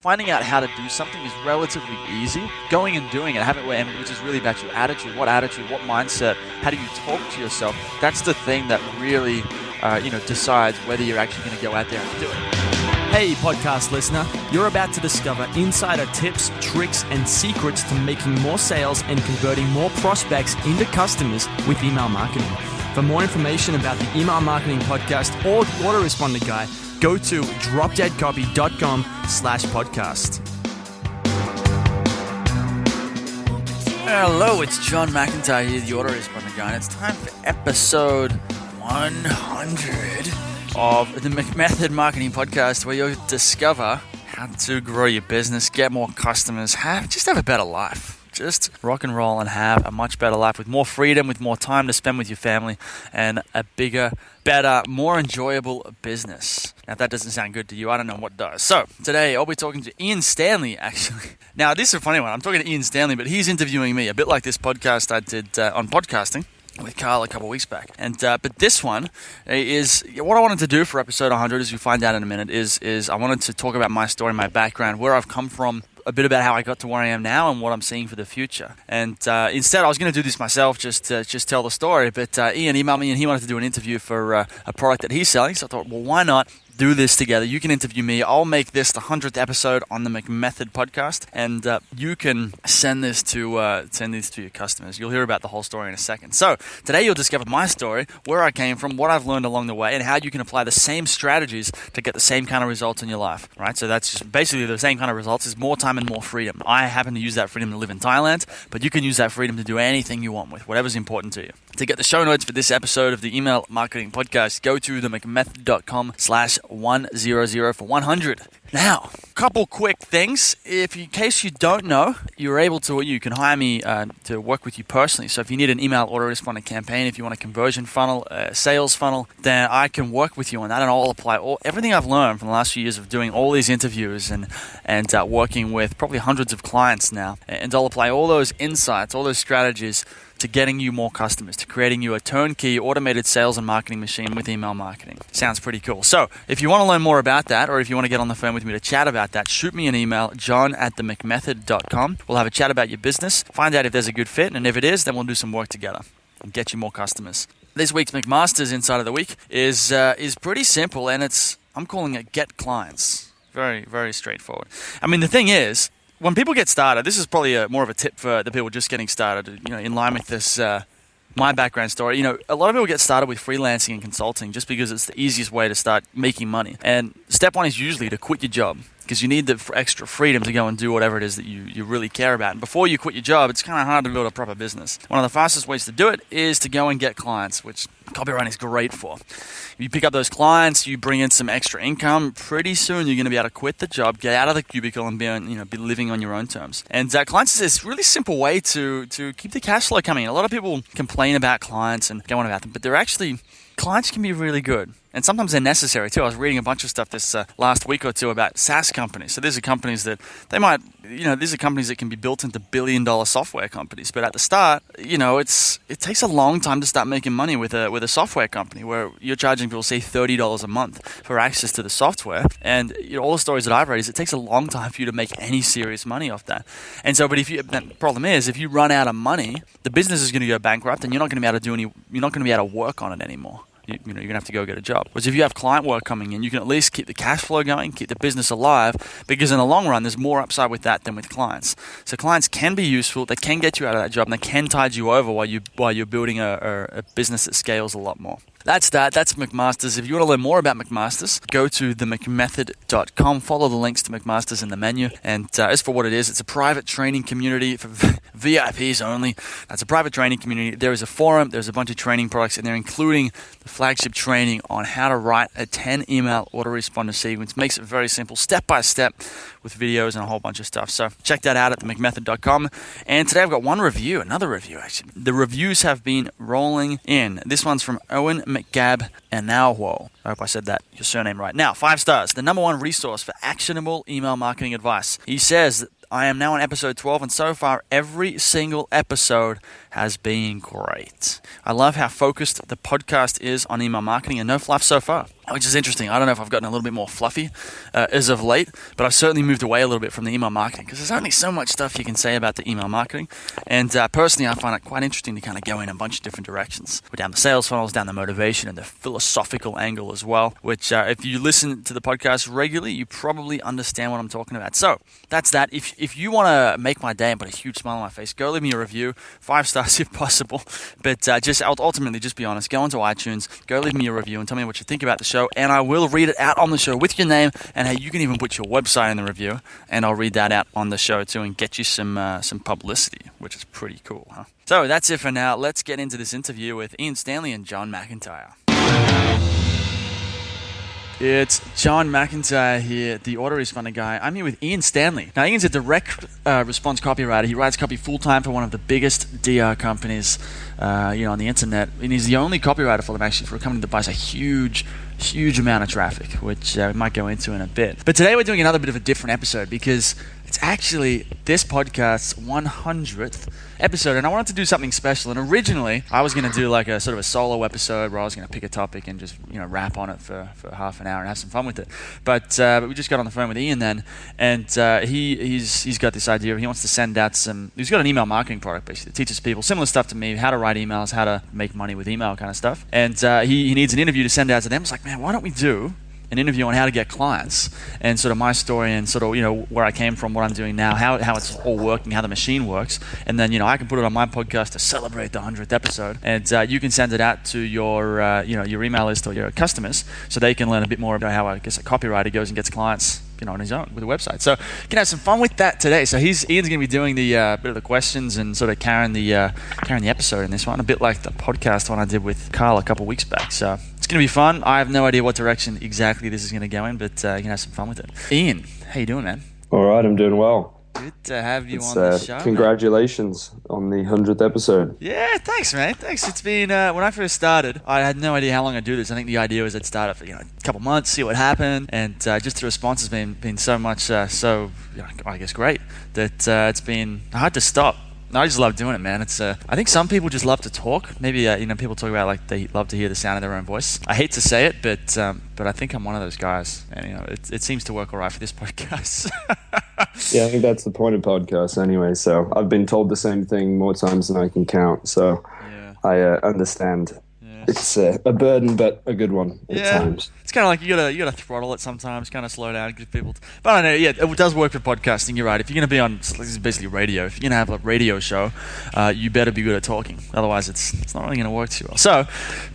Finding out how to do something is relatively easy. Going and doing it, which is really about your attitude, what mindset, how do you talk to yourself? That's the thing that really, decides whether you're actually going to go out there and do it. Hey, podcast listener, you're about to discover insider tips, tricks, and secrets to making more sales and converting more prospects into customers with email marketing. For more information about the Email Marketing Podcast or the Autoresponder Guy, go to dropdeadcopy.com/podcast. Hello, it's John McIntyre here, the Autoresponder Guy, and it's time for episode 100 of the McMethod Marketing Podcast, where you'll discover how to grow your business, get more customers, have a better life. Just rock and roll and have a much better life with more freedom, with more time to spend with your family, and a bigger, better, more enjoyable business. Now, if that doesn't sound good to you, I don't know what does. So, today I'll be talking to Stanley, actually. Now, this is a funny one. I'm talking to Stanley, but he's interviewing me, a bit like this podcast I did on podcasting with Carl a couple of weeks back. And but this one is what I wanted to do for episode 100, as you find out in a minute, is I wanted to talk about my story, my background, where I've come from, a bit about how I got to where I am now and what I'm seeing for the future. And instead, I was going to do this myself, just tell the story. But Ian emailed me and he wanted to do an interview for a product that he's selling. So I thought, well, why not do this together? You can interview me. I'll make this the 100th episode on the McMethod podcast, and you can send this to your customers. You'll hear about the whole story in a second. So today you'll discover my story, where I came from, what I've learned along the way, and how you can apply the same strategies to get the same kind of results in your life. Right? So that's just basically the same kind of results, is more time and more freedom. I happen to use that freedom to live in Thailand, but you can use that freedom to do anything you want with, whatever's important to you. To get the show notes for this episode of the Email Marketing Podcast, go to themcmethod.com/100 for 100. Now, a couple quick things. In case you don't know, you can hire me to work with you personally. So if you need an email autoresponder campaign, if you want a conversion funnel, a sales funnel, then I can work with you on that, and I'll apply everything I've learned from the last few years of doing all these interviews and working with probably hundreds of clients now. And I'll apply all those insights, all those strategies to getting you more customers, to creating you a turnkey automated sales and marketing machine with email marketing. Sounds pretty cool. So if you want to learn more about that, or if you want to get on the phone with me to chat about that, shoot me an email, john@themcmethod.com. We'll have a chat about your business, find out if there's a good fit, and if it is, then we'll do some work together and get you more customers. This week's McMasters Inside of the Week is pretty simple, and I'm calling it Get Clients. Very, very straightforward. I mean, the thing is, when people get started, this is probably more of a tip for the people just getting started, in line with this, my background story. A lot of people get started with freelancing and consulting just because it's the easiest way to start making money. And step one is usually to quit your job, because you need the extra freedom to go and do whatever it is that you really care about. And before you quit your job, it's kind of hard to build a proper business. One of the fastest ways to do it is to go and get clients, which copywriting is great for. If you pick up those clients, you bring in some extra income, pretty soon you're going to be able to quit the job, get out of the cubicle, and be living on your own terms. And clients is this really simple way to keep the cash flow coming in. A lot of people complain about clients and go on about them, but clients can be really good. And sometimes they're necessary too. I was reading a bunch of stuff this last week or two about SaaS companies. So these are companies that can be built into billion-dollar software companies. But at the start, it takes a long time to start making money with a software company, where you're charging people, say, $30 a month for access to the software. And all the stories that I've read is it takes a long time for you to make any serious money off that. And so, the problem is, if you run out of money, the business is going to go bankrupt, and you're not going to be able to work on it anymore. You're going to have to go get a job. Whereas if you have client work coming in, you can at least keep the cash flow going, keep the business alive, because in the long run, there's more upside with that than with clients. So clients can be useful, they can get you out of that job, and they can tide you over while you're building a business that scales a lot more. That's McMasters. If you want to learn more about McMasters, go to themcmethod.com. Follow the links to McMasters in the menu. And as for what it is, it's a private training community for VIPs only. That's a private training community. There is a forum. There's a bunch of training products in there, including the flagship training on how to write a 10-email autoresponder sequence. Makes it very simple, step by step, with videos and a whole bunch of stuff. So check that out at themcmethod.com. And today I've got another review actually. The reviews have been rolling in. This one's from Owen McGab and now I hope I said your surname right. Now, 5 stars. The number one resource for actionable email marketing advice. He says, I am now on episode 12, and so far every single episode has been great. I love how focused the podcast is on email marketing, and no fluff so far. which is interesting. I don't know if I've gotten a little bit more fluffy as of late, but I've certainly moved away a little bit from the email marketing because there's only so much stuff you can say about the email marketing. And personally, I find it quite interesting to kind of go in a bunch of different directions. We're down the sales funnels, down the motivation, and the philosophical angle as well, which if you listen to the podcast regularly, you probably understand what I'm talking about. So that's that. If you want to make my day and put a huge smile on my face, go leave me a review, 5 stars if possible. But just ultimately, just be honest. Go onto iTunes, go leave me a review, and tell me what you think about the show. And I will read it out on the show with your name. And hey, you can even put your website in the review, and I'll read that out on the show too and get you some publicity, which is pretty cool, huh? So that's it for now. Let's get into this interview with Ian Stanley and John McIntyre. It's John McIntyre here, the autoresponder guy. I'm here with Ian Stanley. Now, Ian's a direct response copywriter. He writes copy full-time for one of the biggest DR companies on the internet. And he's the only copywriter for them, actually, for a company that buys a huge amount of traffic, which we might go into in a bit. But today we're doing another bit of a different episode because it's actually this podcast's 100th episode, and I wanted to do something special. And originally, I was going to do like a sort of a solo episode where I was going to pick a topic and just rap on it for half an hour and have some fun with it. But we just got on the phone with Ian then, and he's got this idea. He wants to send out he's got an email marketing product basically that teaches people similar stuff to me, how to write emails, how to make money with email kind of stuff. And he needs an interview to send out to them. I was like, man, why don't we do an interview on how to get clients and sort of my story and sort of, where I came from, what I'm doing now, how it's all working, how the machine works. And then, I can put it on my podcast to celebrate the 100th episode. And you can send it out to your, your email list or your customers so they can learn a bit more about how, I guess, a copywriter goes and gets clients, on his own with a website. So you can have some fun with that today. So Ian's going to be doing the bit of the questions and sort of carrying the episode in this one, a bit like the podcast one I did with Carl a couple of weeks back. So it's going to be fun. I have no idea what direction exactly this is going to go in, but you can have some fun with it. Ian, how you doing, man? All right, I'm doing well. Good to have you on the show. Congratulations on the 100th episode. Yeah, thanks, man. Thanks. It's been, when I first started, I had no idea how long I'd do this. I think the idea was I'd start it for, a couple months, see what happened. And just the response has been so much, I guess, great that it's been hard to stop. I just love doing it, man. It's I think some people just love to talk. Maybe people talk about like they love to hear the sound of their own voice. I hate to say it, but I think I'm one of those guys, and it seems to work all right for this podcast. Yeah, I think that's the point of podcasts anyway. So I've been told the same thing more times than I can count. So yeah. I understand. Yeah. It's a burden, but a good one at times. It's kind of like you gotta throttle it sometimes, kind of slow down, give people. But I know, it does work for podcasting. You're right. If you're gonna be on, this is basically radio. If you're gonna have a radio show, you better be good at talking. Otherwise, it's not really gonna work too well. So,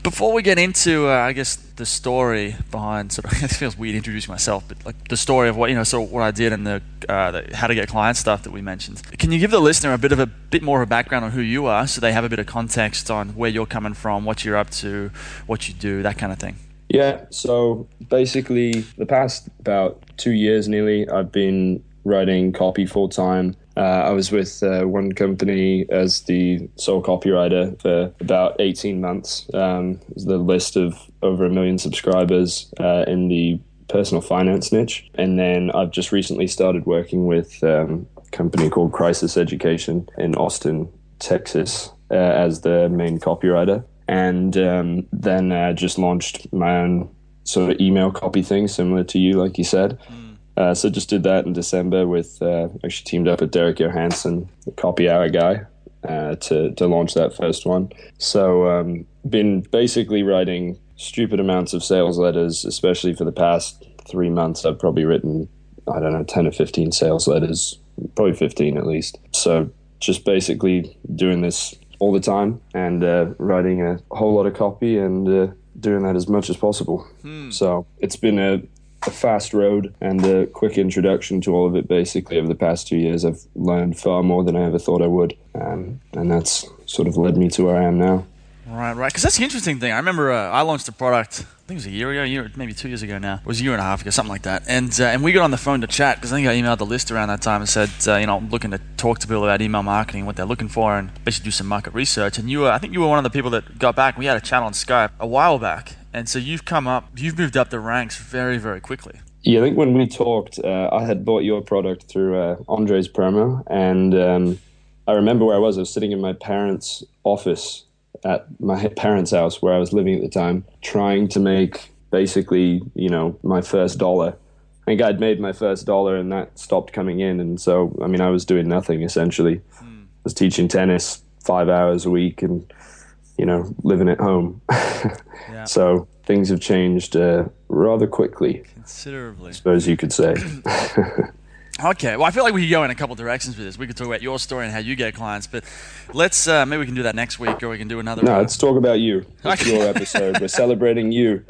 before we get into, I guess, the story behind sort of, it feels weird introducing myself, but like the story of what sort of what I did and the how to get client stuff that we mentioned. Can you give the listener a bit more of a background on who you are, so they have a bit of context on where you're coming from, what you're up to, what you do, that kind of thing? Yeah, so basically the past about 2 years nearly, I've been writing copy full time. I was with one company as the sole copywriter for about 18 months. The list of over 1 million subscribers in the personal finance niche. And then I've just recently started working with a company called Crisis Education in Austin, Texas, as the main copywriter. And then just launched my own sort of email copy thing, similar to you, like you said. So just did that in December with, actually teamed up with Derek Johansson, the Copy Hour guy, to launch that first one. So been basically writing stupid amounts of sales letters, especially for the past 3 months. I've probably written, 10 or 15 sales letters, probably 15 at least. So just basically doing this all the time and writing a whole lot of copy and doing that as much as possible. So it's been a fast road and a quick introduction to all of it. Basically, over the past 2 years, I've learned far more than I ever thought I would, and that's sort of led me to where I am now. Right. Because that's the interesting thing. I remember I launched a product, I think it was a year ago, maybe 2 years ago now. It was a year and a half ago, something like that. And we got on the phone to chat because I think I emailed the list around that time and said, I'm looking to talk to people about email marketing, what they're looking for, and basically do some market research. And I think you were one of the people that got back. We had a chat on Skype a while back. And so you've moved up the ranks very, very quickly. Yeah, I think when we talked, I had bought your product through Andre's promo. And I remember where I was. I was sitting in my parents' office at my parents' house where I was living at the time, trying to make basically, my first dollar. I think I'd made my first dollar and that stopped coming in. And so, I mean, I was doing nothing essentially. I was teaching tennis 5 hours a week and, living at home. Yeah. So things have changed rather quickly. Considerably. I suppose you could say. Okay, well, I feel like we could go in a couple directions with this. We could talk about your story and how you get clients, but let's maybe we can do that next week, or we can do another. No, let's talk about you. It's Okay. your episode. We're celebrating you,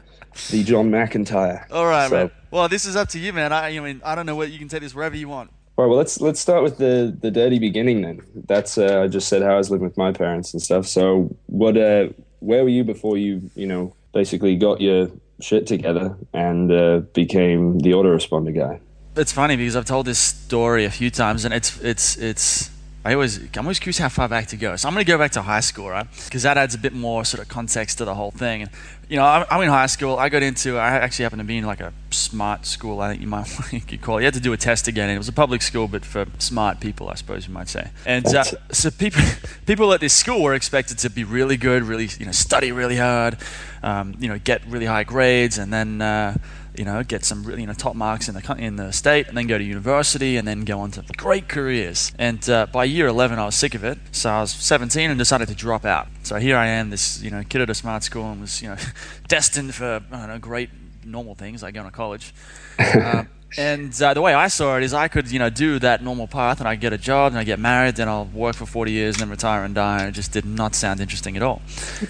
the John McIntyre. All right, So- man. Well, this is up to you, man. I mean, I don't know what you can take this wherever you want. All right, well, let's start with the dirty beginning then. That's I just said how I was living with my parents and stuff. So where were you before you basically got your shit together and became the autoresponder guy? It's funny because I've told this story a few times, and I'm always curious how far back to go. So I'm going to go back to high school, right? Because that adds a bit more sort of context to the whole thing. And, I'm in high school. I actually happened to be in like a smart school, I think you could call it. You had to do a test again. And it was a public school, but for smart people, I suppose you might say. And so people at this school were expected to be really good, really, study really hard, get really high grades, and then, get some really, top marks in the state, and then go to university, and then go on to great careers. And by year 11, I was sick of it. So I was 17 and decided to drop out. So here I am, this kid at a smart school, and was destined for great normal things like going to college. And the way I saw it is I could do that normal path, and I'd get a job, and I'd get married, then I'll work for 40 years, and then retire and die. And it just did not sound interesting at all.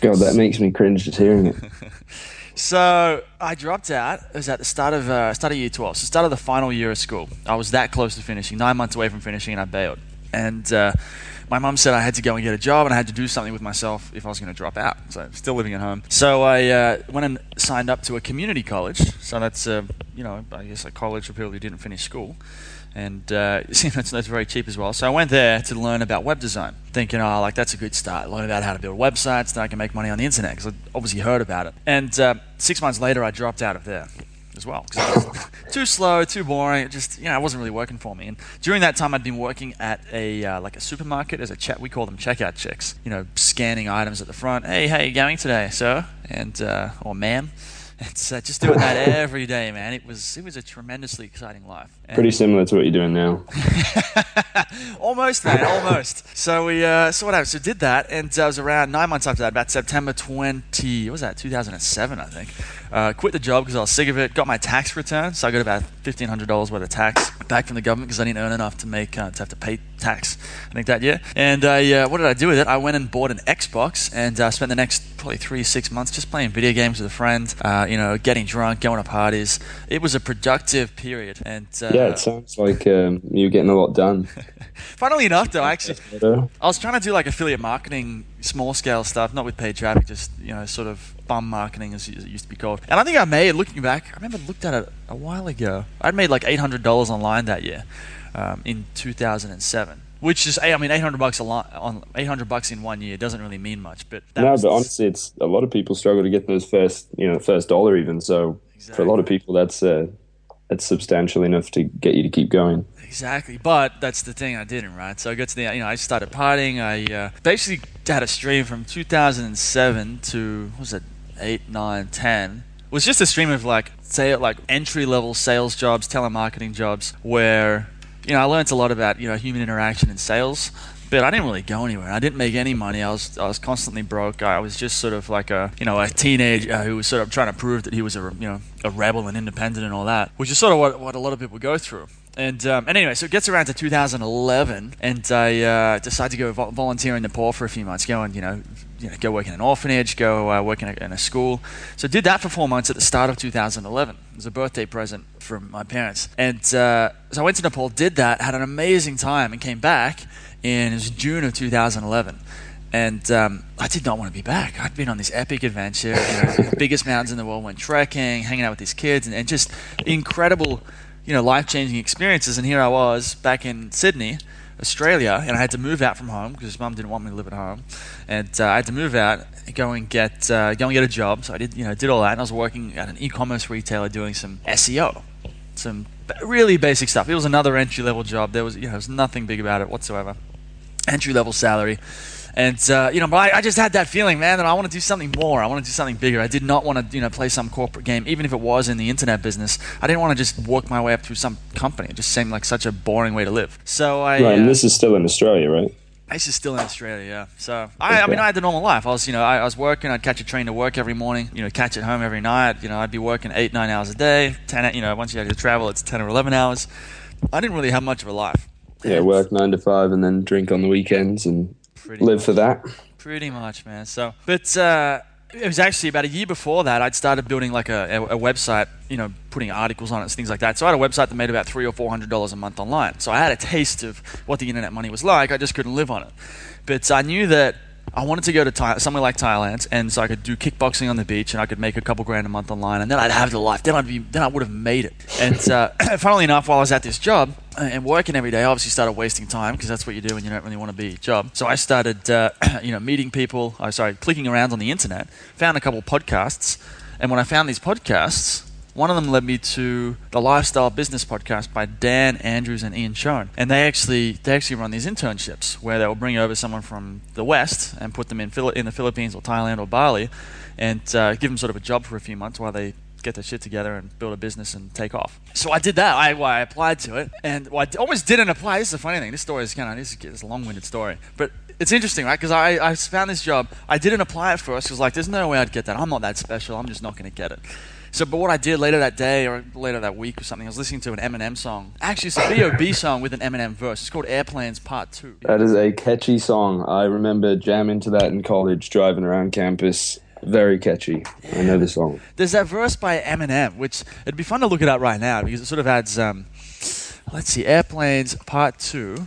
God, that makes me cringe just hearing it. So I dropped out. It was at the start of year 12. So start of the final year of school. I was that close to finishing, 9 months away from finishing, and I bailed. And my mum said I had to go and get a job, and I had to do something with myself if I was going to drop out. So I'm still living at home. So I went and signed up to a community college. So that's I guess a college for people who didn't finish school. And that's very cheap as well. So I went there to learn about web design, thinking, that's a good start. Learn about how to build websites, then I can make money on the internet, because I obviously heard about it. And 6 months later, I dropped out of there as well, because it was too slow, too boring. It just, it wasn't really working for me. And during that time, I'd been working at a supermarket as we call them checkout chicks. Scanning items at the front. Hey, how you going today, sir? And or ma'am. It's just doing that every day, man. It was a tremendously exciting life. And Pretty similar to what you're doing now. Almost, man, almost. So we what happened? So did that, and I was around 9 months after that, about September 2007, I think. Quit the job because I was sick of it. Got my tax return, so I got about $1,500 worth of tax back from the government because I didn't earn enough to make to have to pay tax, I think, that year. And what did I do with it? I went and bought an Xbox, and spent the next probably 3-6 months just playing video games with a friend. Getting drunk, going to parties. It was a productive period, and yeah, it sounds like you're getting a lot done. Funnily enough, though, I was trying to do like affiliate marketing, small scale stuff, not with paid traffic, just sort of bum marketing as it used to be called. And I think I made, looking back, I remember looked at it a while ago. I'd made like $800 online that year, in 2007. Which is, $800 $800 in 1 year doesn't really mean much, but but honestly, it's a lot of people struggle to get those first dollar even. So Exactly. For a lot of people, that's substantial enough to get you to keep going. Exactly, but that's the thing I didn't, right? So I got to the, I started partying. I basically had a stream from 2007 to, what was it, 8, 9, 10. It was just a stream of entry-level sales jobs, telemarketing jobs, where I learned a lot about human interaction and sales, but I didn't really go anywhere. I didn't make any money. I was constantly broke. I was just sort of like a teenager who was sort of trying to prove that he was a rebel and independent and all that, which is sort of what a lot of people go through. And anyway, so it gets around to 2011, and I decide to go volunteer in Nepal for a few months. Go and go work in an orphanage, go work in a school. So I did that for 4 months at the start of 2011. It was a birthday present from my parents. And so I went to Nepal, did that, had an amazing time, and came back in June of 2011. And I did not want to be back. I'd been on this epic adventure, the biggest mountains in the world, went trekking, hanging out with these kids, and just incredible, life-changing experiences. And here I was back in Sydney, Australia, and I had to move out from home because Mum didn't want me to live at home, and I had to move out, go and get a job. So I did all that, and I was working at an e-commerce retailer doing some SEO, some really basic stuff. It was another entry-level job. There was there was nothing big about it whatsoever. Entry-level salary, And, but I just had that feeling, man, that I want to do something more. I want to do something bigger. I did not want to, play some corporate game, even if it was in the internet business. I didn't want to just work my way up through some company. It just seemed like such a boring way to live. So Right, and this is still in Australia, right? This is still in Australia, yeah. So I had the normal life. I was working. I'd catch a train to work every morning. Catch it home every night. I'd be working 8-9 hours a day. 10. Once you have to travel, it's 10 or 11 hours. I didn't really have much of a life. Yeah, work 9 to 5 and then drink on the weekends and live for that. Pretty much, man. So, but it was actually about a year before that I'd started building like a website, putting articles on it and things like that. So I had a website that made about $300 or $400 a month online. So I had a taste of what the internet money was like. I just couldn't live on it. But I knew that I wanted to go to somewhere like Thailand, and so I could do kickboxing on the beach, and I could make a couple grand a month online, and then I'd have the life. Then I would have made it. And funnily enough, while I was at this job and working every day, I obviously started wasting time because that's what you do when you don't really want to be at your job. So I started, meeting people. Clicking around on the internet, found a couple podcasts, and when I found these podcasts, one of them led me to the Lifestyle Business Podcast by Dan Andrews and Ian Schoen. And they actually run these internships where they will bring over someone from the West and put them in the Philippines or Thailand or Bali and give them sort of a job for a few months while they get their shit together and build a business and take off. So I did that. I applied to it. And I almost didn't apply. This is a funny thing. This story is it's a long-winded story. But it's interesting, right? Because I found this job. I didn't apply at first because there's no way I'd get that. I'm not that special. I'm just not going to get it. But what I did later that day or later that week or something, I was listening to an Eminem song. Actually, it's a B.O.B. song with an Eminems Verse. It's called Airplanes Part 2. That is a catchy song. I remember jamming to that in college, driving around campus. Very catchy. I know the song. There's that verse by Eminem, which it'd be fun to look it up right now because it sort of adds, Airplanes Part 2.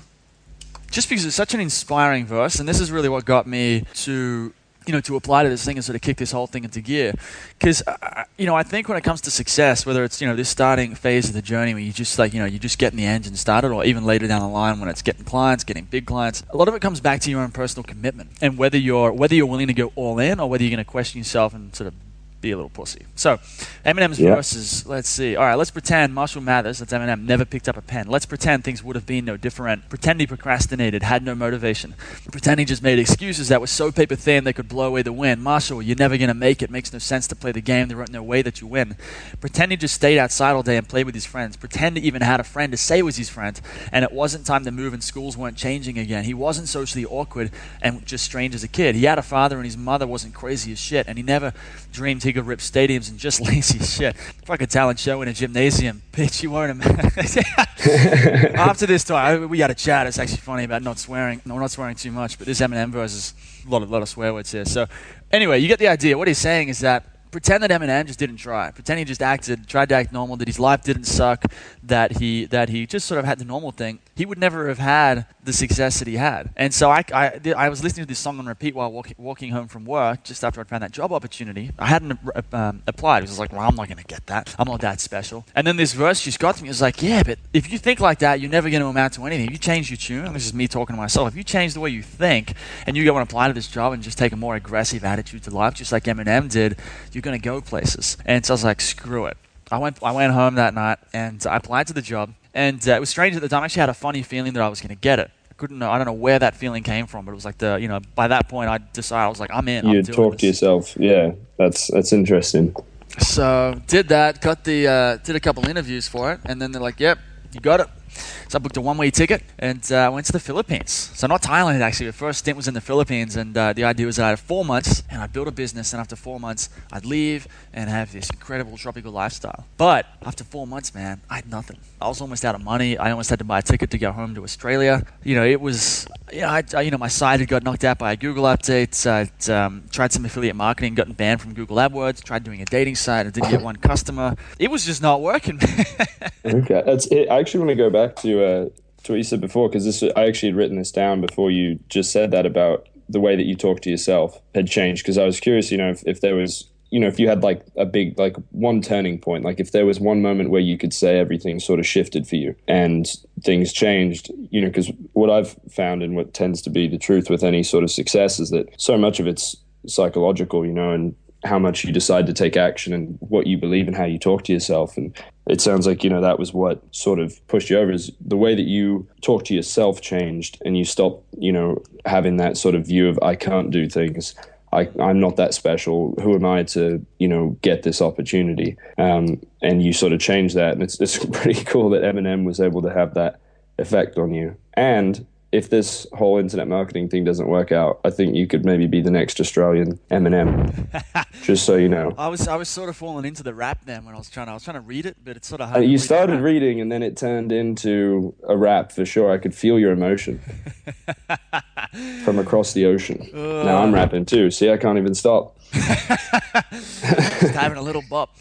Just because it's such an inspiring verse, and this is really what got me to apply to this thing and sort of kick this whole thing into gear. Because, I think when it comes to success, whether it's, this starting phase of the journey where you just you're just getting the engine started, or even later down the line when it's getting clients, getting big clients, a lot of it comes back to your own personal commitment and whether you're willing to go all in or whether you're going to question yourself and sort of be a little pussy. So, Eminem's verses, let's see. All right, let's pretend Marshall Mathers, that's Eminem, never picked up a pen. Let's pretend things would have been no different. Pretend he procrastinated, had no motivation. Pretend he just made excuses that were so paper thin they could blow away the wind. Marshall, you're never going to make it. Makes no sense to play the game. There ain't no way that you win. Pretend he just stayed outside all day and played with his friends. Pretend he even had a friend to say was his friend, and it wasn't time to move and schools weren't changing again. He wasn't socially awkward and just strange as a kid. He had a father and his mother wasn't crazy as shit, and he never dreamed he could rip stadiums and just lazy as shit. Fuck a talent show in a gymnasium. Bitch, you weren't a After this time, we had a chat. It's actually funny about not swearing. No, we're not swearing too much, but this Eminem verse is a lot of swear words here. So anyway, you get the idea. What he's saying is that pretend that Eminem just didn't try. Pretend he just tried to act normal, that his life didn't suck, that he just sort of had the normal thing. He would never have had the success that he had. And so I was listening to this song on repeat while walking home from work just after I'd found that job opportunity. I hadn't applied. I was like, well, I'm not going to get that. I'm not that special. And then this verse just got to me. It was like, yeah, but if you think like that, you're never going to amount to anything. If you change your tune, this is me talking to myself, if you change the way you think and you go and apply to this job and just take a more aggressive attitude to life, just like Eminem did, you're going to go places. And so I was like, screw it. I went home that night and I applied to the job. And it was strange at the time. I actually had a funny feeling that I was going to get it. I don't know where that feeling came from, but it was like by that point I decided, I was like, I'm in. You talk to yourself. Yeah, that's interesting. So did that, did a couple interviews for it, and then they're like, yep, you got it. So I booked a one-way ticket and went to the Philippines. So not Thailand, actually. The first stint was in the Philippines, and the idea was that I had 4 months, and I'd build a business, and after 4 months, I'd leave and have this incredible tropical lifestyle. But after 4 months, man, I had nothing. I was almost out of money. I almost had to buy a ticket to go home to Australia. It was, my site had got knocked out by a Google update. I'd tried some affiliate marketing, gotten banned from Google AdWords, tried doing a dating site, I didn't get one customer. It was just not working. Okay, I actually want to go back to what you said before, because I actually had written this down before you just said that about the way that you talk to yourself had changed, because I was curious, if there was, if you had like a big, like one turning point, like if there was one moment where you could say everything sort of shifted for you and things changed, because what I've found and what tends to be the truth with any sort of success is that so much of it's psychological, and how much you decide to take action and what you believe and how you talk to yourself. And it sounds like, that was what sort of pushed you over, is the way that you talk to yourself changed and you stopped having that sort of view of I can't do things. I'm not that special. Who am I to, get this opportunity? And you sort of change that. And it's pretty cool that Eminem was able to have that effect on you. And if this whole internet marketing thing doesn't work out, I think you could maybe be the next Australian Eminem. Just so you know. I was sort of falling into the rap then when I was trying to read it, but it's sort of hard. You started reading and then it turned into a rap for sure. I could feel your emotion from across the ocean. Now I'm rapping too. See, I can't even stop. Just having a little bop.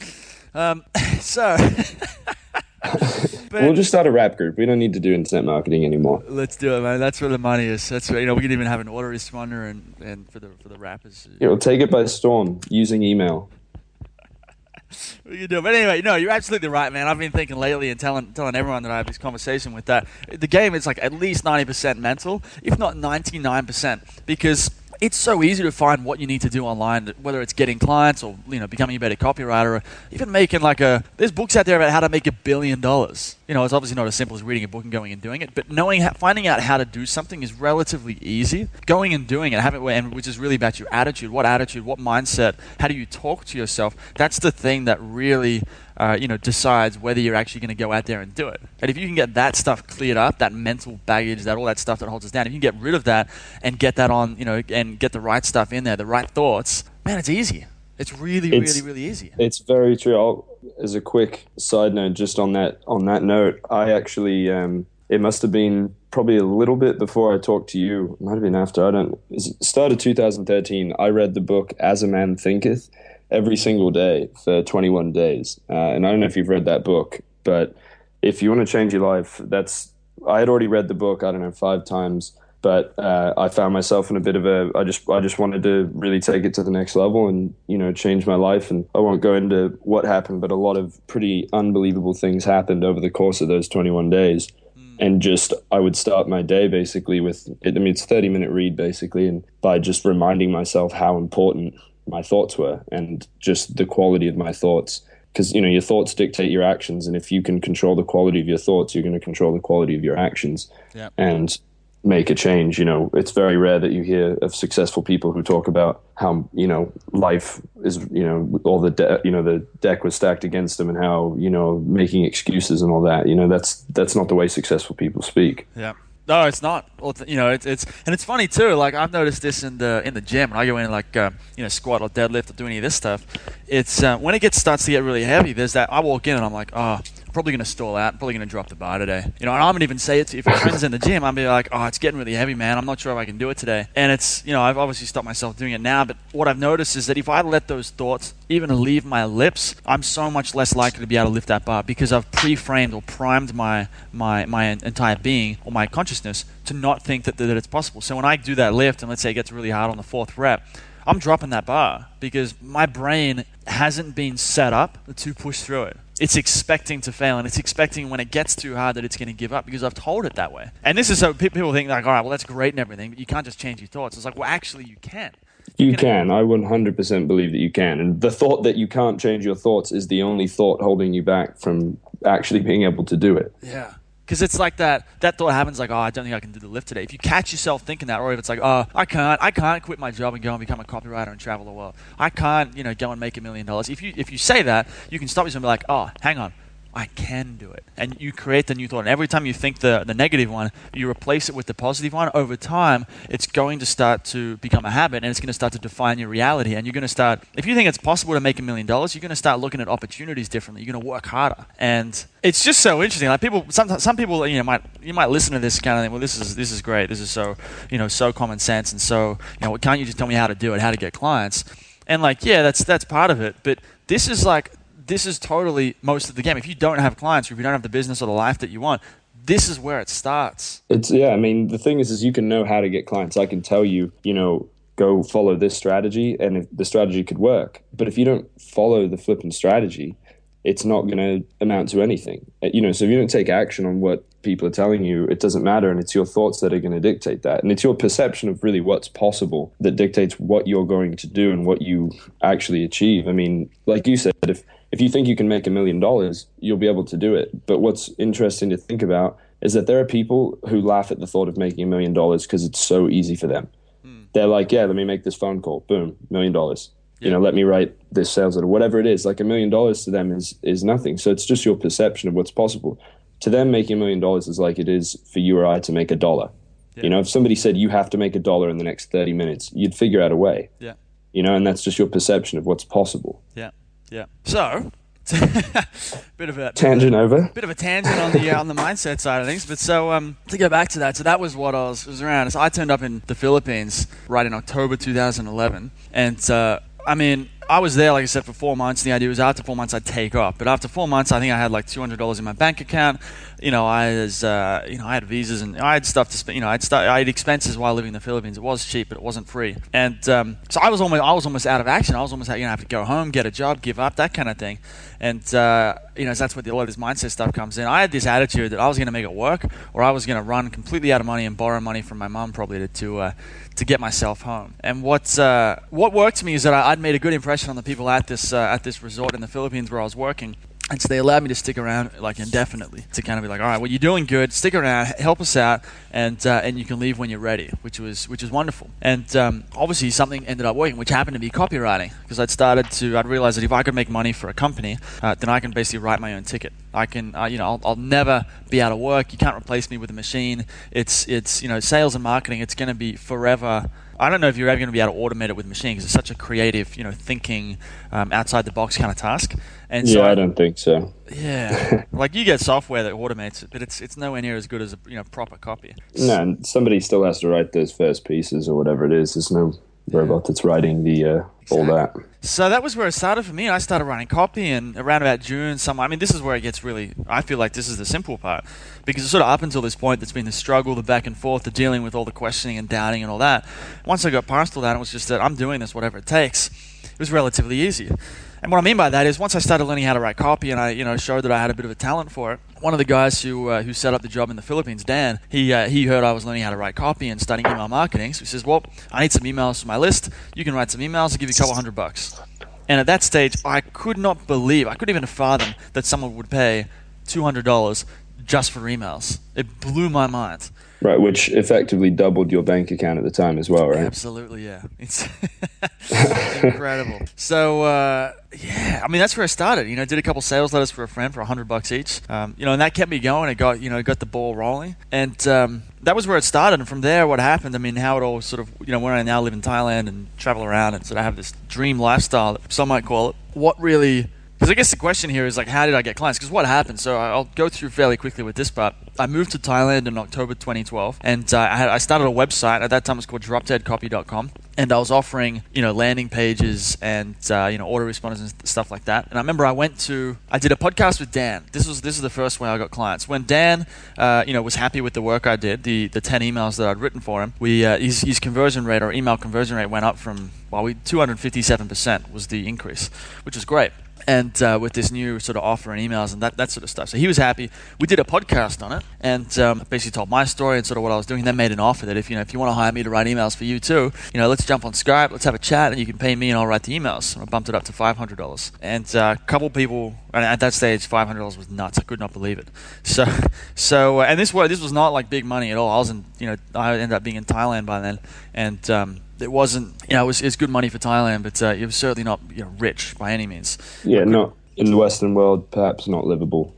We'll just start a rap group. We don't need to do internet marketing anymore. Let's do it, man. That's where the money is. That's where, we can even have an autoresponder and for the rappers. We'll take it by storm using email. We can do it. But anyway, no, you're absolutely right, man. I've been thinking lately and telling everyone that I have this conversation with that the game is like at least 90% mental, if not 99%, because it's so easy to find what you need to do online, whether it's getting clients or becoming a better copywriter, or even making there's books out there about how to make $1 billion. It's obviously not as simple as reading a book and going and doing it, but finding out how to do something is relatively easy. Going and doing it, which is really about your attitude, what mindset, how do you talk to yourself? That's the thing that really decides whether you're actually going to go out there and do it. And if you can get that stuff cleared up, that mental baggage, all that stuff that holds us down, if you can get rid of that and get that on, and get the right stuff in there, the right thoughts, man, it's easy. It's really, really easy. It's very true. As a quick side note, just on that note, I actually, it must have been probably a little bit before I talked to you. It might have been after. Start of 2013, I read the book As a Man Thinketh every single day for 21 days. And I don't know if you've read that book, but if you want to change your life, I had already read the book, 5 times, but I found myself in a bit of I just wanted to really take it to the next level and, change my life. And I won't go into what happened, but a lot of pretty unbelievable things happened over the course of those 21 days. And I would start my day basically with, it's a 30-minute read basically, and by just reminding myself how important my thoughts were and just the quality of my thoughts. Because, your thoughts dictate your actions. And if you can control the quality of your thoughts, you're going to control the quality of your actions. Yep. And make a change. It's very rare that you hear of successful people who talk about how, life is, all the deck was stacked against them and how, making excuses and all that, that's not the way successful people speak. Yeah. No, it's not. It's funny too. Like I've noticed this in the gym, and I go in and squat or deadlift or do any of this stuff. It's when it starts to get really heavy. There's that I walk in and I'm like, I'm probably going to stall out. I'm probably going to drop the bar today. And I wouldn't even say it to if your friends in the gym. I'd be like, it's getting really heavy, man. I'm not sure if I can do it today. And it's I've obviously stopped myself doing it now. But what I've noticed is that if I let those thoughts even leave my lips, I'm so much less likely to be able to lift that bar because I've pre-framed or primed my entire being or my consciousness to not think that it's possible. So when I do that lift and let's say it gets really hard on the 4th rep, I'm dropping that bar because my brain hasn't been set up to push through it. It's expecting to fail, and it's expecting when it gets too hard that it's going to give up because I've told it that way. And this is so people think like, all right, well, that's great and everything, but you can't just change your thoughts. It's like, well, actually, you can. You can. I 100% believe that you can. And the thought that you can't change your thoughts is the only thought holding you back from actually being able to do it. Yeah. Because it's like that thought happens like, I don't think I can do the lift today. If you catch yourself thinking that, or if it's like, I can't quit my job and go and become a copywriter and travel the world. I can't, go and make $1 million. If you say that, you can stop yourself and be like, hang on. I can do it. And you create the new thought. And every time you think the negative one, you replace it with the positive one. Over time, it's going to start to become a habit and it's going to start to define your reality. And you're going to start, if you think it's possible to make $1 million, you're going to start looking at opportunities differently. You're going to work harder. And it's just so interesting. Like some people, you might listen to this kind of thing. Well, this is great. This is so, so common sense. And so, can't you just tell me how to do it, how to get clients? And that's part of it. But this is totally most of the game. If you don't have clients or if you don't have the business or the life that you want, this is where it starts. The thing is you can know how to get clients. I can tell you, go follow this strategy and if the strategy could work. But if you don't follow the flipping strategy, it's not going to amount to anything. So if you don't take action on what people are telling you, it doesn't matter. And it's your thoughts that are going to dictate that. And it's your perception of really what's possible that dictates what you're going to do and what you actually achieve. I mean, like you said, if you think you can make $1 million, you'll be able to do it. But what's interesting to think about is that there are people who laugh at the thought of making $1 million because it's so easy for them. They're like, yeah, let me make this phone call. Boom, $1 million. You know, let me write this sales letter, whatever it is. Like $1 million to them is nothing. So it's just your perception of what's possible. To them, making $1 million is like it is for you or I to make $1. Yeah. You know, if somebody said you have to make $1 in the next 30 minutes, you'd figure out a way. Yeah. You know, and that's just your perception of what's possible. Yeah. Yeah. So, bit of a tangent on the mindset side of things. But so to go back to that, so that was what I was around. So I turned up in the Philippines right in October 2011, and I mean, I was there, like I said, for 4 months. The idea was after 4 months I'd take off. But after 4 months, I think I had like $200 in my bank account. You know, I had visas and I had stuff to spend. You know, I had expenses while living in the Philippines. It was cheap, but it wasn't free. And so I was almost out of action. I was almost have to go home, get a job, give up, that kind of thing. And you know, so that's where a lot of this mindset stuff comes in. I had this attitude that I was going to make it work, or I was going to run completely out of money and borrow money from my mum probably to get myself home. And what worked to me is that I'd made a good impression on the people at this resort in the Philippines where I was working. And so they allowed me to stick around like indefinitely, to kind of be like, all right, well, you're doing good, stick around, help us out, and you can leave when you're ready, which was wonderful. And obviously something ended up working, which happened to be copywriting, because I'd realized that if I could make money for a company, then I can basically write my own ticket. I can, I'll never be out of work. You can't replace me with a machine. It's sales and marketing. It's going to be forever. I don't know if you're ever going to be able to automate it with machine, because it's such a creative, thinking outside the box kind of task. And so I don't think so. Yeah, like you get software that automates it, but it's nowhere near as good as a proper copy. No, somebody still has to write those first pieces or whatever it is. There's no robot that's writing the all that. So that was where it started for me. I started writing copy, and around about June, this is where it gets really, I feel like this is the simple part, because it's sort of up until this point there's been the struggle, the back and forth, the dealing with all the questioning and doubting and all that. Once I got past all that, it was just that I'm doing this, whatever it takes. It was relatively easy. And what I mean by that is once I started learning how to write copy and I showed that I had a bit of a talent for it, one of the guys who set up the job in the Philippines, Dan, he heard I was learning how to write copy and studying email marketing. So he says, well, I need some emails for my list. You can write some emails. I'll give you a couple $100. And at that stage, I could not believe, I couldn't even fathom that someone would pay $200 just for emails. It blew my mind. Right, which effectively doubled your bank account at the time as well, right? Absolutely, yeah. It's incredible. So, I mean, that's where I started. Did a couple sales letters for a friend for $100 each. And that kept me going. It got the ball rolling. And that was where it started. And from there, what happened, I mean, how it all sort of, where I now live in Thailand and travel around and sort of have this dream lifestyle, some might call it. What really... Because I guess the question here is, like, how did I get clients? Because what happened, so I'll go through fairly quickly with this part. I moved to Thailand in October 2012, and I started a website. At that time, it was called dropdeadcopy.com, and I was offering, landing pages and, autoresponders and stuff like that. And I remember I did a podcast with Dan. This is the first way I got clients. When Dan, was happy with the work I did, the 10 emails that I'd written for him, his conversion rate, or email conversion rate, went up from, 257% was the increase, which was great. And with this new sort of offer and emails and that sort of stuff. So he was happy. We did a podcast on it and basically told my story and sort of what I was doing. And then made an offer that if you want to hire me to write emails for you too, let's jump on Skype, let's have a chat, and you can pay me and I'll write the emails. And I bumped it up to $500. And a couple people, and at that stage, $500 was nuts. I could not believe it. So and this was not like big money at all. I ended up being in Thailand by then, and it wasn't, it was good money for Thailand, but it was certainly not rich by any means. Yeah, not in the Western world, perhaps not livable.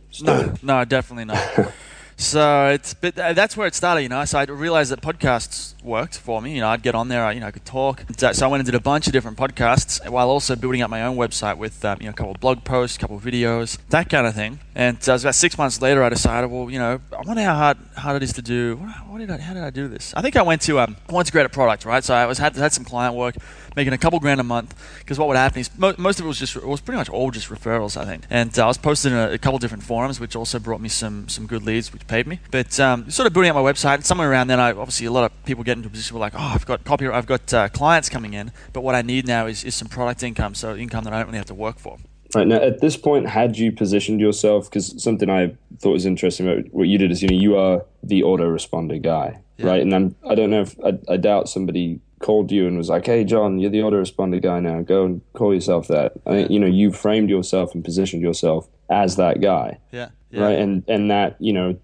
No, definitely not. So that's where it started, So I realized that podcasts worked for me. I'd get on there, I could talk. So I went and did a bunch of different podcasts while also building up my own website with, a couple of blog posts, a couple of videos, that kind of thing. And it was about 6 months later, I decided, well, I wonder how hard it is to do. How did I do this? I think I went to create a product, right? So I had some client work, making a couple grand a month, because what would happen is most of it was pretty much all just referrals, I think. And I was posted in a couple different forums, which also brought me some good leads, which paid me. But sort of building up my website, somewhere around then, obviously a lot of people get into a position where like, I've got clients coming in, but what I need now is some product income, so income that I don't really have to work for. Right, now at this point, had you positioned yourself, because something I thought was interesting about what you did is, you are the autoresponder guy, right? And I don't know if, I doubt somebody called you and was like, hey, John, you're the autoresponder guy now. Go and call yourself that. I think, you framed yourself and positioned yourself as that guy. Yeah. right? And that,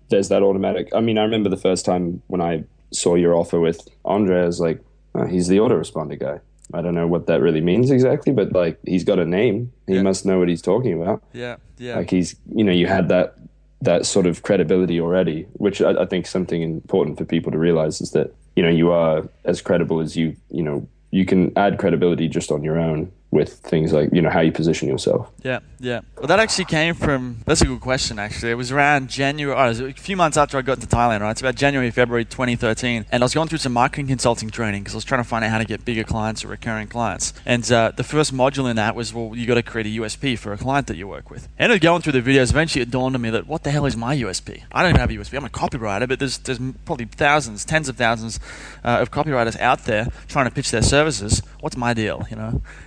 there's that automatic. I mean, I remember the first time when I saw your offer with Andre, I was like, oh, he's the autoresponder guy. I don't know what that really means exactly, but like he's got a name. He must know what he's talking about. Yeah. Like he's, you had that sort of credibility already, which I think something important for people to realize is that, you are as credible as you can add credibility just on your own with things like, how you position yourself. Yeah. Well, that actually came from, that's a good question, actually. It was around January, it was a few months after I got to Thailand, right? It's about January, February 2013. And I was going through some marketing consulting training because I was trying to find out how to get bigger clients or recurring clients. And the first module in that was, well, you got to create a USP for a client that you work with. And going through the videos, eventually it dawned on me that what the hell is my USP? I don't even have a USP. I'm a copywriter, but there's probably thousands, tens of thousands of copywriters out there trying to pitch their services. What's my deal,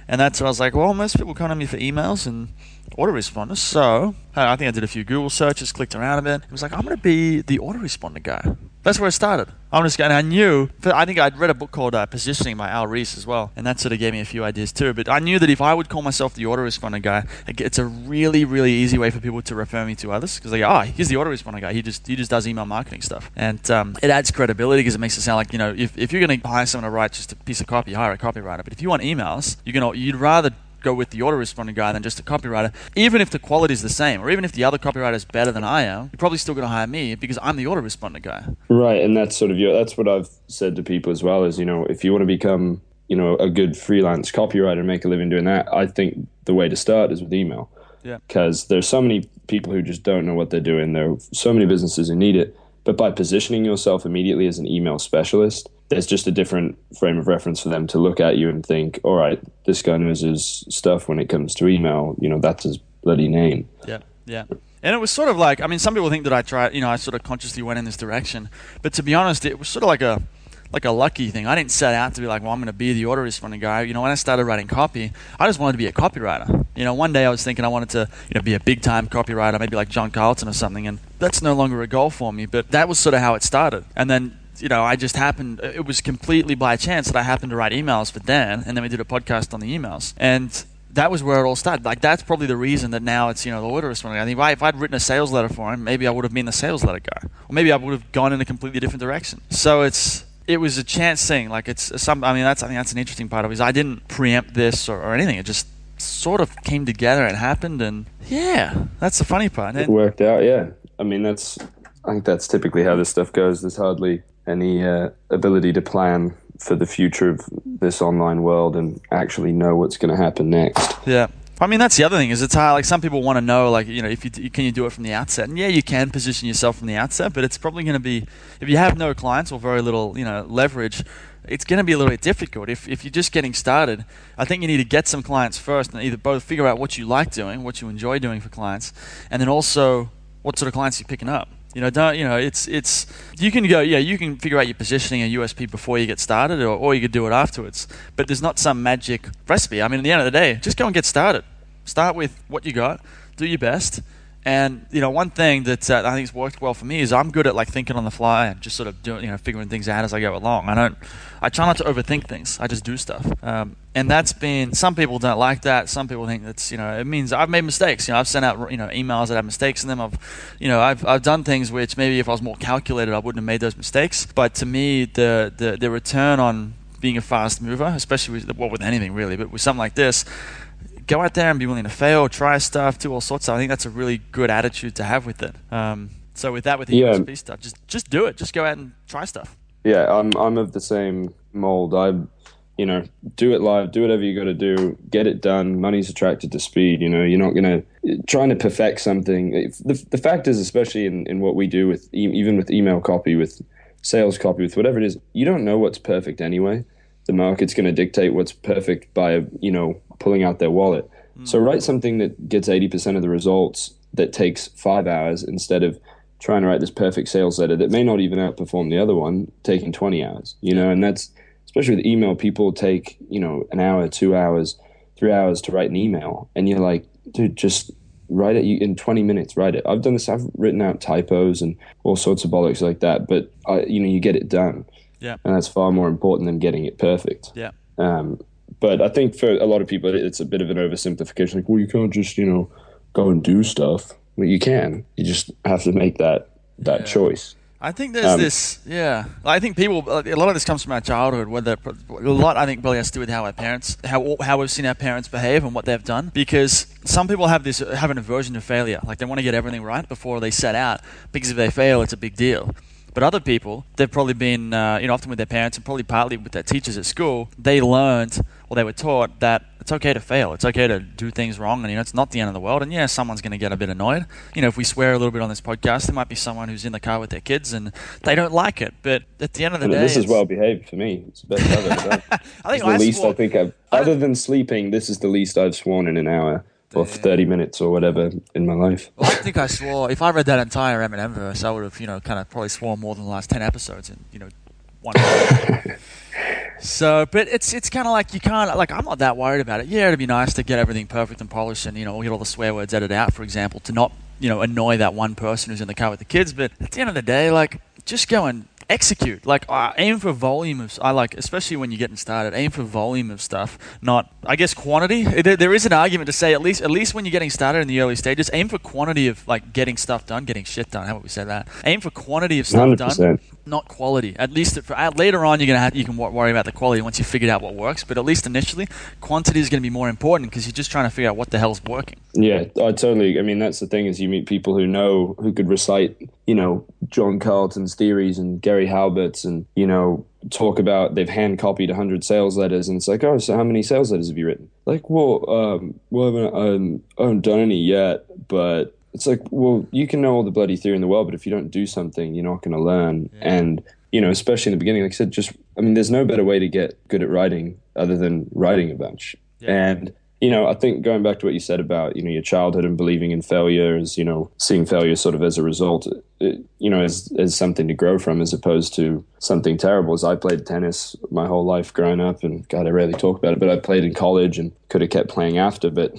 And that's what I was like, well, most people come to me for emails and autoresponders. So I think I did a few Google searches, clicked around a bit. It was like, I'm going to be the autoresponder guy. That's where it started. I'm just going, I think I'd read a book called Positioning by Al Ries as well. And that sort of gave me a few ideas too. But I knew that if I would call myself the autoresponder guy, it's a really, really easy way for people to refer me to others. Because they go, oh, he's the autoresponder guy. He just does email marketing stuff. And it adds credibility because it makes it sound like, if you're going to hire someone to write just a piece of copy, hire a copywriter. But if you want emails, you'd rather go with the autoresponder guy than just a copywriter. Even if the quality is the same, or even if the other copywriter is better than I am, you're probably still going to hire me because I'm the autoresponder guy. Right, and that's sort of that's what I've said to people as well. Is if you want to become a good freelance copywriter and make a living doing that, I think the way to start is with email. Yeah. Because there's so many people who just don't know what they're doing. There are so many businesses who need it, but by positioning yourself immediately as an email specialist, there's just a different frame of reference for them to look at you and think, all right, this guy knows his stuff when it comes to email. That's his bloody name. Yeah. And it was sort of like, some people think that I sort of consciously went in this direction. But to be honest, it was sort of like a lucky thing. I didn't set out to be like, well, I'm going to be the autoresponder guy. When I started writing copy, I just wanted to be a copywriter. One day I was thinking I wanted to, be a big-time copywriter, maybe like John Carlton or something. And that's no longer a goal for me. But that was sort of how it started. And then I just happened, it was completely by chance that I happened to write emails for Dan, and then we did a podcast on the emails. And that was where it all started. Like, that's probably the reason that now it's, the autoresponder. I think if I'd written a sales letter for him, maybe I would have been the sales letter guy. Or maybe I would have gone in a completely different direction. So it was a chance thing. Like, I think that's an interesting part of it, is I didn't preempt this or anything. It just sort of came together and happened, and yeah, that's the funny part. It worked out, yeah. I think that's typically how this stuff goes. There's hardly any ability to plan for the future of this online world and actually know what's going to happen next. Yeah. That's the other thing, is it's hard. Like, some people want to know, like, can you do it from the outset? And yeah, you can position yourself from the outset, but it's probably going to be, if you have no clients or very little, leverage, it's going to be a little bit difficult. If you're just getting started, I think you need to get some clients first, and either both figure out what you like doing, what you enjoy doing for clients, and then also what sort of clients you're picking up. It's you can figure out your positioning and USP before you get started, or you could do it afterwards. But there's not some magic recipe. At the end of the day, just go and get started. Start with what you got, do your best. And one thing that I think has worked well for me is I'm good at like thinking on the fly and just sort of doing, figuring things out as I go along. I try not to overthink things. I just do stuff. And that's been, some people don't like that. Some people think that's, it means I've made mistakes. I've sent out, emails that have mistakes in them. I've done things which maybe if I was more calculated, I wouldn't have made those mistakes. But to me, the return on being a fast mover, especially with anything really, but with something like this, go out there and be willing to fail, try stuff, do all sorts of. I think that's a really good attitude to have with it. So with the USB stuff, just do it. Just go out and try stuff. Yeah, I'm of the same mold. Do it live, do whatever you got to do, get it done. Money's attracted to speed. You're not gonna trying to perfect something. The fact is, especially in what we do with even with email copy, with sales copy, with whatever it is, you don't know what's perfect anyway. The market's going to dictate what's perfect by pulling out their wallet. So write something that gets 80% of the results that takes 5 hours, instead of trying to write this perfect sales letter that may not even outperform the other one, taking 20 hours. And that's, especially with email, people take an hour, 2 hours, 3 hours to write an email, and you're like, dude, just write it in 20 minutes. Write it. I've done this. I've written out typos and all sorts of bollocks like that, but you get it done. Yeah. And that's far more important than getting it perfect. Yeah. But I think for a lot of people, it's a bit of an oversimplification. Like, well, you can't just, go and do stuff. Well, you can. You just have to make that choice. I think there's this, I think people, a lot of this comes from our childhood, I think probably has to do with how our parents, how we've seen our parents behave and what they've done. Because some people have an aversion to failure. Like they want to get everything right before they set out, because if they fail, it's a big deal. But other people, they've probably been, often with their parents and probably partly with their teachers at school, they learned, or they were taught that it's okay to fail. It's okay to do things wrong, and it's not the end of the world. And yeah, someone's going to get a bit annoyed. If we swear a little bit on this podcast, there might be someone who's in the car with their kids and they don't like it. But at the end of the day, this is well behaved for me. It's the best I've ever done. I think other than sleeping, this is the least I've sworn in an hour. Or 30 minutes or whatever in my life. Well, I think I swore, if I read that entire Eminems Verse, I would have, kind of probably sworn more than the last 10 episodes in, one day. So, but it's kind of like you can't, like, I'm not that worried about it. Yeah, it'd be nice to get everything perfect and polished and, get all the swear words edited out, for example, to not, annoy that one person who's in the car with the kids. But at the end of the day, like, just go and execute. Like, aim for volume of, especially when you're getting started, aim for volume of stuff, not, I guess, quantity. There is an argument to say, at least when you're getting started in the early stages, aim for quantity of, like, getting stuff done, getting shit done. How about we say that? Aim for quantity of stuff 100%. done, not quality. At least later on, you can worry about the quality once you figured out what works. But at least initially, quantity is going to be more important because you're just trying to figure out what the hell's working. Yeah, I totally. I mean, that's the thing, is you meet people who could recite, John Carlton's theories and Gary Halbert's and, talk about they've hand copied 100 sales letters, and it's like, oh, so how many sales letters have you written? Like, I haven't done any yet, but it's like, well, you can know all the bloody theory in the world, but if you don't do something, you're not going to learn. Yeah. And, especially in the beginning, like I said, there's no better way to get good at writing other than writing a bunch. Yeah. And, I think going back to what you said about, your childhood and believing in failure as, seeing failure sort of as a result, as something to grow from as opposed to something terrible. As I played tennis my whole life growing up, and God, I rarely talk about it, but I played in college and could have kept playing after, but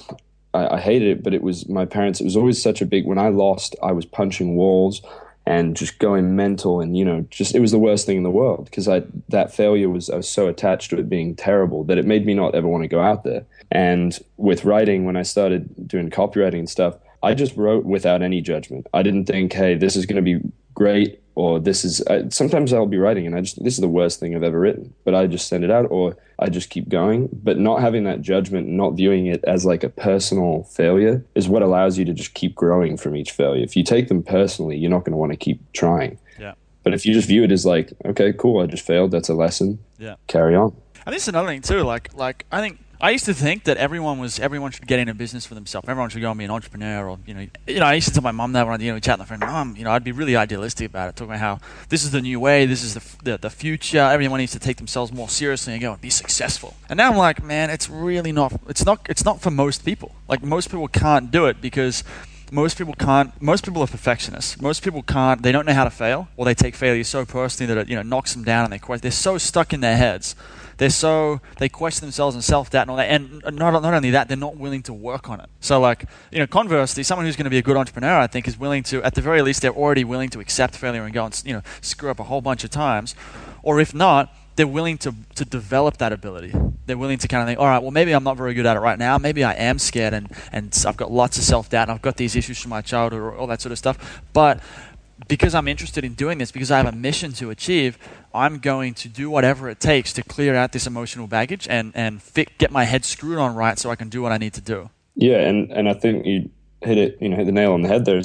I hated it. But it was my parents, it was always such a big, when I lost, I was punching walls and just going mental, and it was the worst thing in the world, because that failure I was so attached to it being terrible that it made me not ever want to go out there. And with writing, when I started doing copywriting and stuff, I just wrote without any judgment. I didn't think, hey, this is going to be great, or this is, sometimes I'll be writing and this is the worst thing I've ever written, but I just send it out, or I just keep going. But not having that judgment, not viewing it as like a personal failure, is what allows you to just keep growing from each failure. If you take them personally, you're not going to want to keep trying. Yeah. But if you just view it as like, okay, cool, I just failed, that's a lesson. Yeah. Carry on. I think it's another thing too, like I think I used to think that everyone should get into business for themselves. Everyone should go and be an entrepreneur, or I used to tell my mum that when I chat with a friend, Mum, I'd be really idealistic about it, talking about how this is the new way, this is the future. Everyone needs to take themselves more seriously and go and be successful. And now I'm like, man, it's really not. It's not for most people. Like, most people can't do it because most people are perfectionists. Most people can't. They don't know how to fail, or they take failure so personally that it knocks them down, and they're so stuck in their heads. They question themselves and self-doubt and all that, and not only that, they're not willing to work on it. So, like, conversely, someone who's going to be a good entrepreneur, I think, is willing to, at the very least, they're already willing to accept failure and go and screw up a whole bunch of times, or if not, they're willing to develop that ability. They're willing to kind of think, all right, well, maybe I'm not very good at it right now. Maybe I am scared, and I've got lots of self-doubt, and I've got these issues from my childhood, or all that sort of stuff. But because I'm interested in doing this, because I have a mission to achieve, I'm going to do whatever it takes to clear out this emotional baggage and get my head screwed on right so I can do what I need to do. Yeah, and I think you hit the nail on the head there.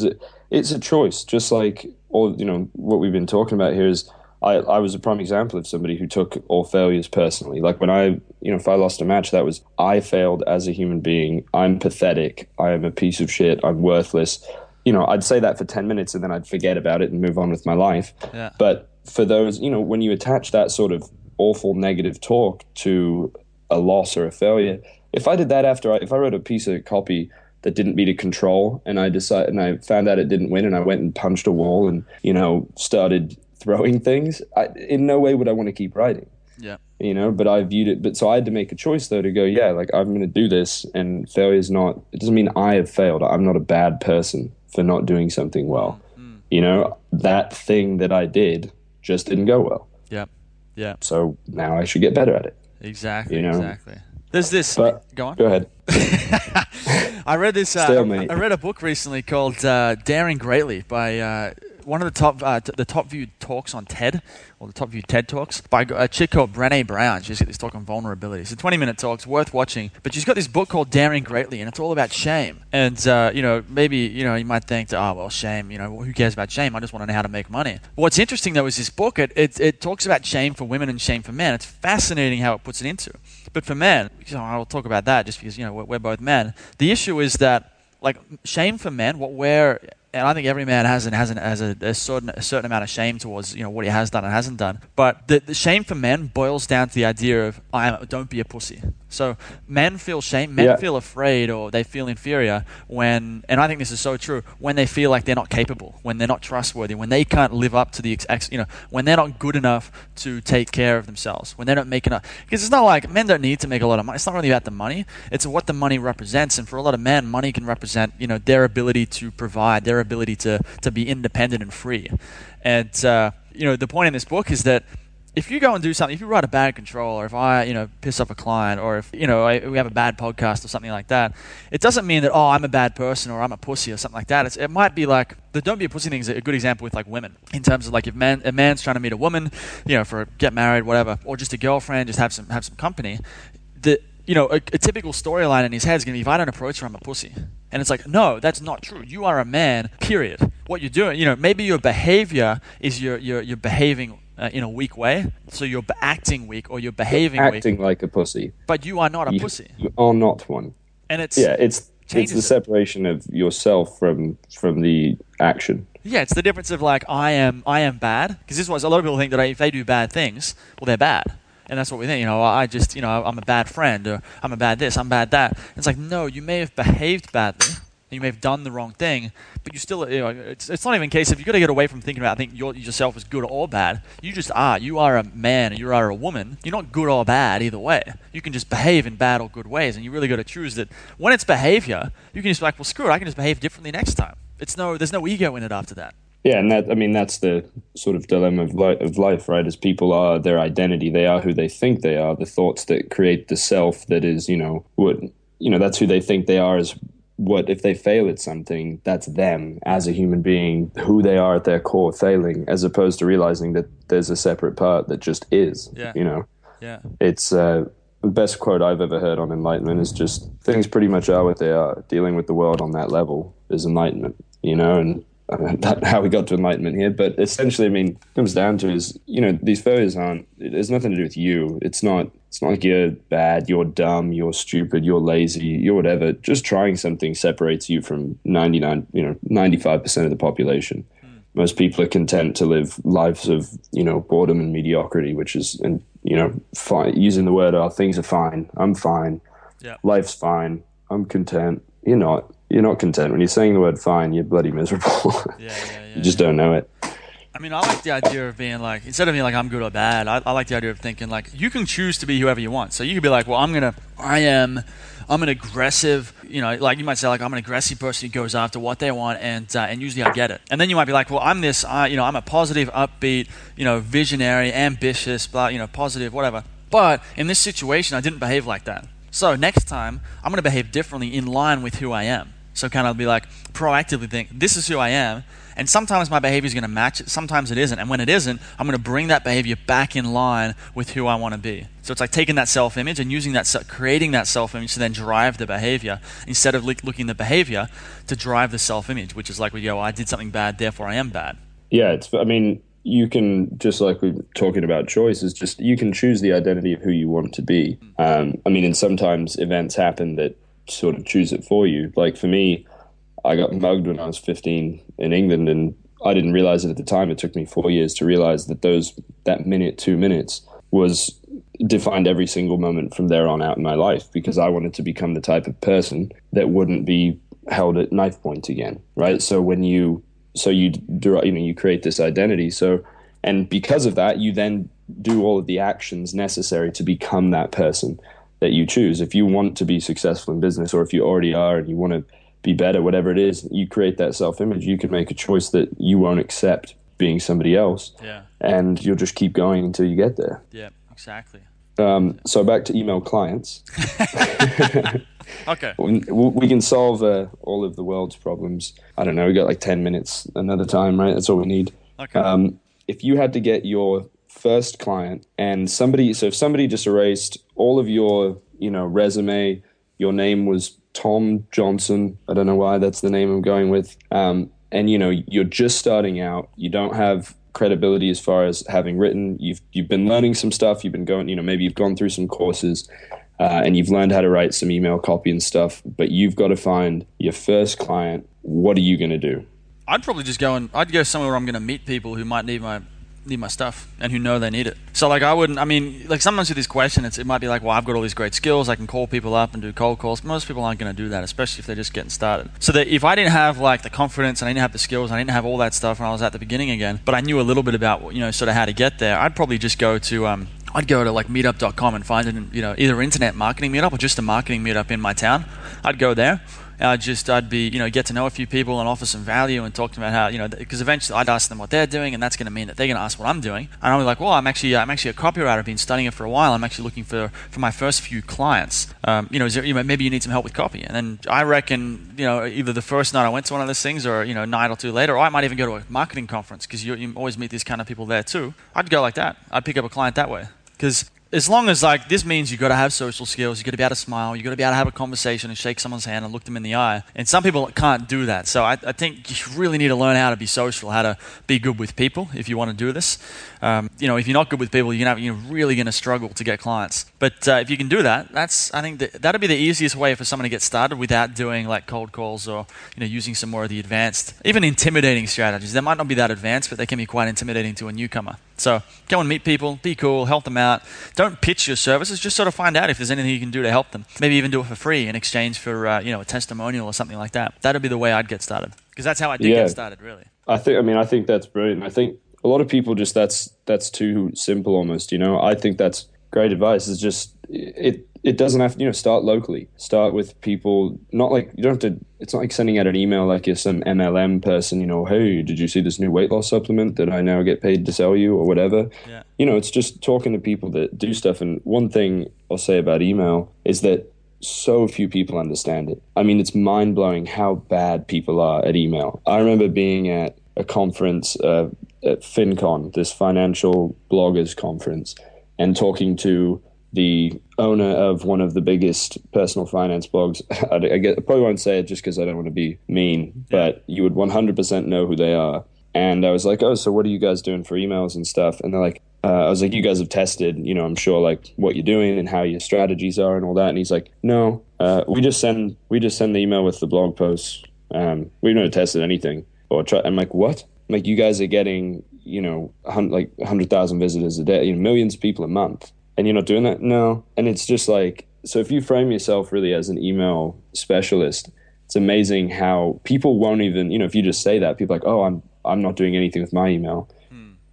It's a choice, just like all what we've been talking about here is. I was a prime example of somebody who took all failures personally. Like, when if I lost a match, that was, I failed as a human being. I'm pathetic. I am a piece of shit. I'm worthless. I'd say that for 10 minutes and then I'd forget about it and move on with my life. Yeah. But for those, when you attach that sort of awful negative talk to a loss or a failure, if I did that if I wrote a piece of copy that didn't meet a control, and I found out it didn't win, and I went and punched a wall and, started throwing things, in no way would I want to keep writing. Yeah. But I viewed it, so I had to make a choice though to go, yeah, like, I'm going to do this, and failure it doesn't mean I have failed. I'm not a bad person for not doing something well. That thing that I did just didn't go well. Yeah. Yeah. So now I should get better at it. Exactly. Exactly. There's this. But, go on. Go ahead. I read this. Stalemate. I read a book recently called "Daring Greatly" by one of the top viewed talks on TED, or the top viewed TED talks by a chick called Brené Brown. She's got this talk on vulnerability. It's a 20-minute talk. It's worth watching. But she's got this book called "Daring Greatly," and it's all about shame. And maybe you might think, shame. Who cares about shame? I just want to know how to make money. But what's interesting though is this book. It talks about shame for women and shame for men. It's fascinating how it puts it into. But for men, I'll talk about that just because we're both men. The issue is that like shame for men, and I think every man has a certain amount of shame towards what he has done and hasn't done. But the shame for men boils down to the idea of don't be a pussy. So men feel shame, men feel afraid, or they feel inferior when, and I think this is so true, when they feel like they're not capable, when they're not trustworthy, when they can't live up to when they're not good enough to take care of themselves, when they're not making enough. Because it's not like men don't need to make a lot of money. It's not really about the money. It's what the money represents. And for a lot of men, money can represent their ability to provide, their ability to be independent and free. And the point in this book is that if you go and do something, if you write a bad control, or if I, piss off a client, or if, we have a bad podcast or something like that, it doesn't mean that, I'm a bad person or I'm a pussy or something like that. It might be like, the don't be a pussy thing is a good example with like women, in terms of like if a man's trying to meet a woman, get married, whatever, or just a girlfriend, just have some company, a typical storyline in his head is going to be, if I don't approach her, I'm a pussy. And it's like, no, that's not true. You are a man, period. What you're doing, maybe your behavior is you're behaving in a weak way, so you're acting weak or you're behaving acting weak. like a pussy. But you are not a pussy. You are not one. And it's the separation of yourself from the action. Yeah, it's the difference of like I am bad, because this was a lot of people think that if they do bad things, well, they're bad. And that's what we think, I'm a bad friend, or I'm a bad this, I'm bad that. And it's like, no, you may have behaved badly, and you may have done the wrong thing, but you still, it's not even a case of you've got to get away from thinking about, I think yourself as good or bad. You just are. You are a man, or you are a woman. You're not good or bad either way. You can just behave in bad or good ways, and you really got to choose that. When it's behavior, you can just be like, well, screw it, I can just behave differently next time. There's no ego in it after that. Yeah, and that's the sort of dilemma of life, right? As people are their identity, they are who they think they are. The thoughts that create the self that is, that's who they think they are. Is what if they fail at something? That's them as a human being, who they are at their core, failing, as opposed to realizing that there's a separate part that just is. Yeah. Yeah. It's the best quote I've ever heard on enlightenment is just things pretty much are what they are. Dealing with the world on that level is enlightenment. And that's how we got to enlightenment here, but essentially, it comes down to is, these failures it has nothing to do with you. It's not like you're bad, you're dumb, you're stupid, you're lazy, you're whatever. Just trying something separates you from 95% of the population. Most people are content to live lives of, boredom and mediocrity, which is, fine, using the word, things are fine, I'm fine, life's fine, I'm content. You're not content. When you're saying the word fine, you're bloody miserable. You just don't know it. I like the idea of being like, instead of being like I'm good or bad, I like the idea of thinking like you can choose to be whoever you want. So you could be like, well, I'm an aggressive, like you might say like I'm an aggressive person who goes after what they want, and usually I get it. And then you might be like, well, I'm this, I'm a positive, upbeat, visionary, ambitious, blah, positive, whatever. But in this situation, I didn't behave like that. So next time, I'm going to behave differently in line with who I am. So kind of be like, proactively think, this is who I am. And sometimes my behavior is going to match it. Sometimes it isn't. And when it isn't, I'm going to bring that behavior back in line with who I want to be. So it's like taking that self-image and using creating that self-image to then drive the behavior, instead of looking the behavior to drive the self-image, which is like we go, I did something bad, therefore I am bad. Yeah, you can, just like we're talking about choices, just you can choose the identity of who you want to be. And sometimes events happen that sort of choose it for you. Like for me, I got mugged when I was 15 in England, and I didn't realize it at the time. It took me 4 years to realize that that minute, 2 minutes was defined every single moment from there on out in my life, because I wanted to become the type of person that wouldn't be held at knife point again, right? So when you create this identity. And because of that, you then do all of the actions necessary to become that person that you choose. If you want to be successful in business, or if you already are and you want to be better, whatever it is, you create that self-image. You can make a choice that you won't accept being somebody else. Yeah. And you'll just keep going until you get there. Yeah, exactly. So back to email clients. Okay. We can solve all of the world's problems. I don't know. We got like 10 minutes another time, right? That's all we need. Okay. If you had to get your first client and if somebody just erased all of your, resume, your name was Tom Johnson. I don't know why that's the name I'm going with. And you're just starting out. You don't have credibility as far as having written. You've been learning some stuff. You've been going, maybe you've gone through some courses, and you've learned how to write some email copy and stuff. But you've got to find your first client. What are you going to do? I'd probably just I'd go somewhere where I'm going to meet people who might need my stuff and who know they need it. So sometimes with this question, it might be like, well, I've got all these great skills. I can call people up and do cold calls. Most people aren't going to do that, especially if they're just getting started. So that if I didn't have like the confidence and I didn't have the skills, and I didn't have all that stuff when I was at the beginning again, but I knew a little bit about, sort of how to get there, I'd probably just go to, I'd go to like meetup.com and find an, either internet marketing meetup or just a marketing meetup in my town. I'd go there. I'd be, get to know a few people and offer some value and talk to them about how, because eventually I'd ask them what they're doing, and that's going to mean that they're going to ask what I'm doing. And I'll be like, well, I'm actually a copywriter. I've been studying it for a while. I'm actually looking for my first few clients. Maybe you need some help with copy. And then I reckon, either the first night I went to one of those things, or a night or two later, or I might even go to a marketing conference, because you always meet these kind of people there too. I'd go like that. I'd pick up a client that way, because as long as this means you got to have social skills, you got to be able to smile, you got to be able to have a conversation and shake someone's hand and look them in the eye. And some people can't do that. So I think you really need to learn how to be social, how to be good with people if you want to do this. If you're not good with people, you're really going to struggle to get clients. But if you can do that, I think that'd be the easiest way for someone to get started without doing like cold calls or using some more of the advanced, even intimidating strategies. They might not be that advanced, but they can be quite intimidating to a newcomer. So go and meet people, be cool, help them out. Don't pitch your services, just sort of find out if there's anything you can do to help them. Maybe even do it for free in exchange for a testimonial or something like that. That'd be the way I'd get started, because that's how I did get started, really. I think that's brilliant. I think a lot of people just that's too simple almost. I think that's great advice. It's just it doesn't have to start locally. Start with people. Not like you don't have to. It's not like sending out an email like you're some MLM person. Hey, did you see this new weight loss supplement that I now get paid to sell you or whatever? Yeah. It's just talking to people that do stuff. And one thing I'll say about email is that so few people understand it. I mean, it's mind blowing how bad people are at email. I remember being at a conference at FinCon, this financial bloggers conference, and talking to the owner of one of the biggest personal finance blogs. I probably won't say it just because I don't want to be mean, but you would 100% know who they are. And I was like, oh, so what are you guys doing for emails and stuff? And they're like, I was like, you guys have tested, I'm sure, like what you're doing and how your strategies are and all that. And he's like, no, we just send the email with the blog posts. We've never tested anything or try. I'm like, what? I'm like, you guys are getting, 100,000 visitors a day, millions of people a month. And you're not doing that? No. And it's just like, so if you frame yourself really as an email specialist, it's amazing how people won't even, if you just say that, people are like, oh, I'm not doing anything with my email,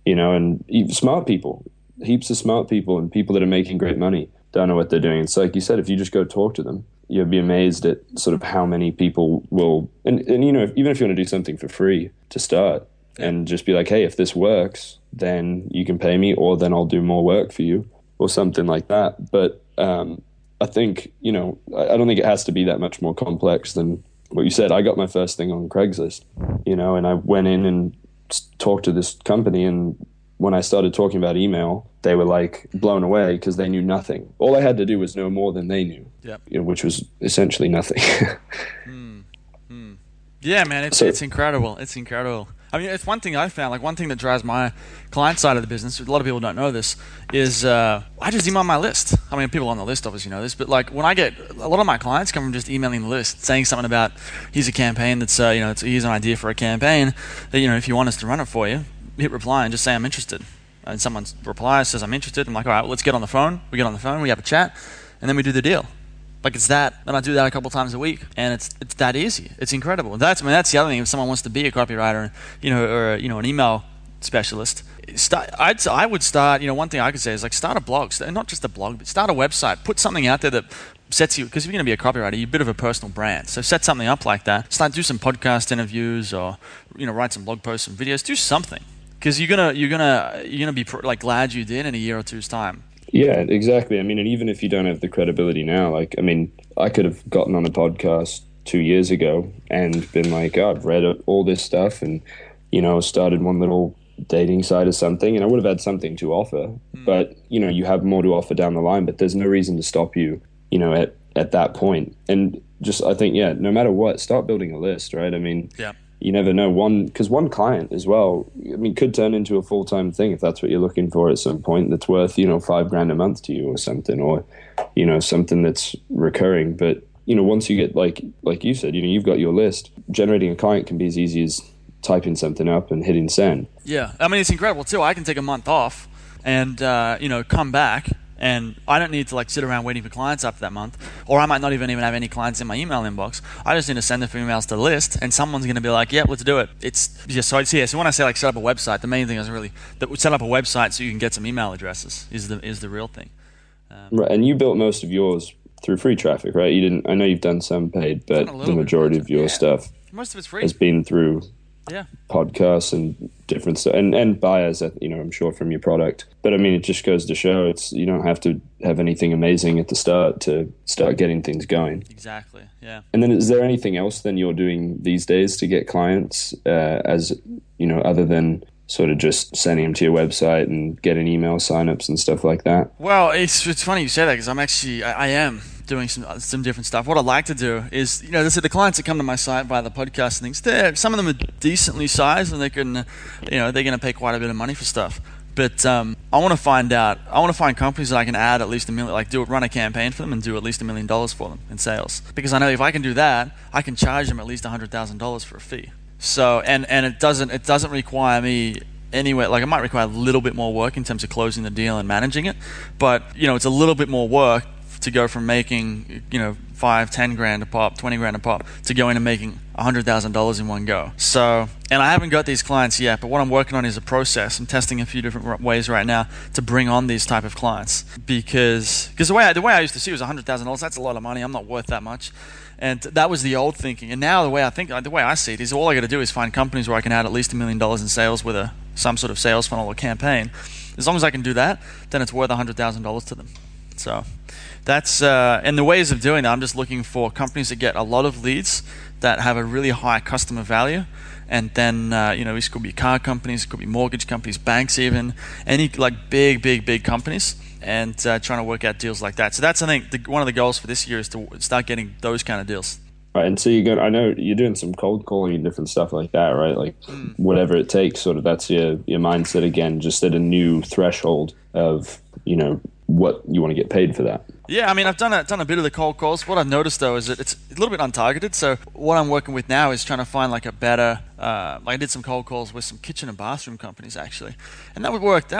and smart people, heaps of smart people and people that are making great money don't know what they're doing. It's like you said, if you just go talk to them, you'll be amazed at sort of how many people will, and even if you want to do something for free to start and just be like, hey, if this works, then you can pay me, or then I'll do more work for you, or something like that. But I think, I don't think it has to be that much more complex than what you said. I got my first thing on Craigslist, and I went in and talked to this company, and when I started talking about email, they were like blown away because they knew nothing. All I had to do was know more than they knew, which was essentially nothing. Yeah, man, it's incredible. It's incredible. I mean, it's one thing I found, like one thing that drives my client side of the business, a lot of people don't know this, is I just email my list. I mean, people on the list obviously know this, but like when I get, a lot of my clients come from just emailing the list, saying something about, here's a campaign that's, here's an idea for a campaign that, if you want us to run it for you, hit reply and just say, I'm interested. And someone replies, says, I'm interested. I'm like, all right, well, let's get on the phone. We get on the phone, we have a chat, and then we do the deal. Like it's that, and I do that a couple times a week, and it's that easy. It's incredible. That's the other thing. If someone wants to be a copywriter, or an email specialist, I would start. One thing I could say is like start a blog, not just a blog, but start a website. Put something out there that sets you, because if you're going to be a copywriter, you're a bit of a personal brand. So set something up like that. Do some podcast interviews, or write some blog posts, some videos. Do something, because you're gonna be glad you did in a year or two's time. Yeah, exactly. I mean, and even if you don't have the credibility now, like, I mean, I could have gotten on a podcast 2 years ago and been like, oh, I've read all this stuff and, started one little dating site or something, and I would have had something to offer. But, you have more to offer down the line, but there's no reason to stop you, at that point. And just, I think, yeah, no matter what, start building a list, right? I mean, Yeah. you never know, because one client as well, I mean, could turn into a full-time thing if that's what you're looking for at some point, that's worth, $5,000 a month to you or something, or, something that's recurring. But, once you get, like you said, you've got your list, generating a client can be as easy as typing something up and hitting send. Yeah. I mean, it's incredible too. I can take a month off and, come back, and I don't need to sit around waiting for clients after that month, or I might not even have any clients in my email inbox. I just need to send a few emails to the list, and someone's going to be like, "Yeah, let's do it." It's just so when I say set up a website, the main thing is really that set up a website so you can get some email addresses is the real thing. Right, and you built most of yours through free traffic, right? You didn't. I know you've done some paid, but the majority of your stuff most of it's free has been through podcasts and different stuff, and buyers, I'm sure, from your product. But I mean, it just goes to show you don't have to have anything amazing at the start to start getting things going. Exactly. Yeah. And then, is there anything else then you're doing these days to get clients, other than sort of just sending them to your website and getting email signups and stuff like that? Well, it's funny you say that, because I am doing some different stuff. What I'd like to do is, the clients that come to my site via the podcast and things, some of them are decently sized, and they can, they're going to pay quite a bit of money for stuff. But I want to find companies that I can add at least $1 million, run a campaign for them and do at least $1 million for them in sales. Because I know if I can do that, I can charge them at least $100,000 for a fee. So, and it doesn't require me anywhere, it might require a little bit more work in terms of closing the deal and managing it, but it's a little bit more work to go from making $5-10 grand a pop, $20 grand a pop, to going and making $100,000 in one go. So, and I haven't got these clients yet, but what I'm working on is a process. I'm testing a few different ways right now to bring on these type of clients, because the way I used to see it was $100,000. That's a lot of money. I'm not worth that much. And that was the old thinking. And now the way I see it is, all I got to do is find companies where I can add at least $1 million in sales with some sort of sales funnel or campaign. As long as I can do that, then it's worth $100,000 to them. So that's and the ways of doing that, I'm just looking for companies that get a lot of leads that have a really high customer value. And then, this could be car companies, it could be mortgage companies, banks even, any big companies, and trying to work out deals like that. So that's, I think, one of the goals for this year is to start getting those kind of deals. Right, and so I know you're doing some cold calling and different stuff like that, right? Whatever it takes, sort of, that's your mindset again, just at a new threshold of, what you want to get paid for that. Yeah, I mean, I've done a bit of the cold calls. What I've noticed, though, is that it's a little bit untargeted. So what I'm working with now is trying to find a better, I did some cold calls with some kitchen and bathroom companies, actually. And that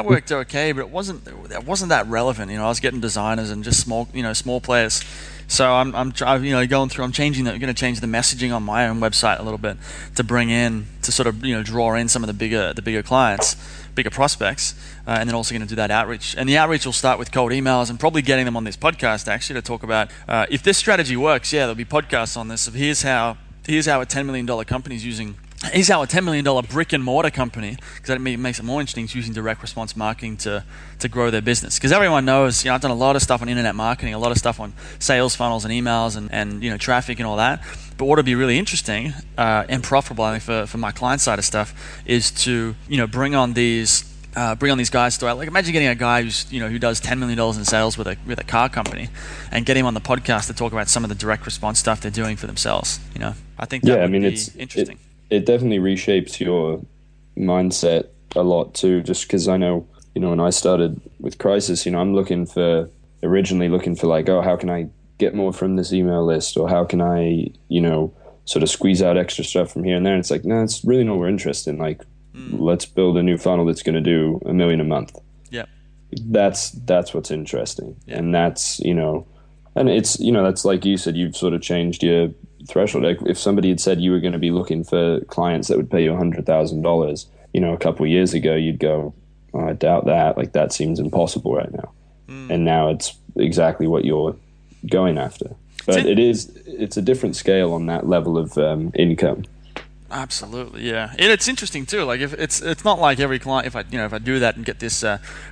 worked okay, but it wasn't that relevant. I was getting designers and just small players. So I'm going through, I'm going to change the messaging on my own website a little bit to bring in, to sort of, draw in some of the bigger clients, bigger prospects, and then also going to do that outreach. And the outreach will start with cold emails and probably getting them on this podcast, actually, to talk about if this strategy works. Yeah, there'll be podcasts on this. So here's how a $10 million company's using. Here's how a $10 million brick and mortar company, because that makes it more interesting, is using direct response marketing to grow their business. Because everyone knows, I've done a lot of stuff on internet marketing, a lot of stuff on sales funnels and emails and traffic and all that. But what would be really interesting and profitable, I think, for my client side of stuff, is to bring on these guys to, imagine getting a guy who does $10 million in sales with a car company, and get him on the podcast to talk about some of the direct response stuff they're doing for themselves. I think that would be interesting. It definitely reshapes your mindset a lot too, just because I know, when I started with Crisis, I'm originally looking for how can I get more from this email list, or how can I, sort of squeeze out extra stuff from here and there. And it's no, it's really not what we're interested in. Let's build a new funnel that's going to do $1 million a month. Yeah. That's what's interesting. Yeah. And that's, and it's, that's like you said, you've sort of changed your threshold. If somebody had said you were going to be looking for clients that would pay you $100,000, a couple of years ago, you'd go, oh, I doubt that. That seems impossible right now. And now it's exactly what you're going after. But it's a different scale on that level of income. Absolutely, yeah. And it's interesting too. Like if it's not like every client. If I do that and get this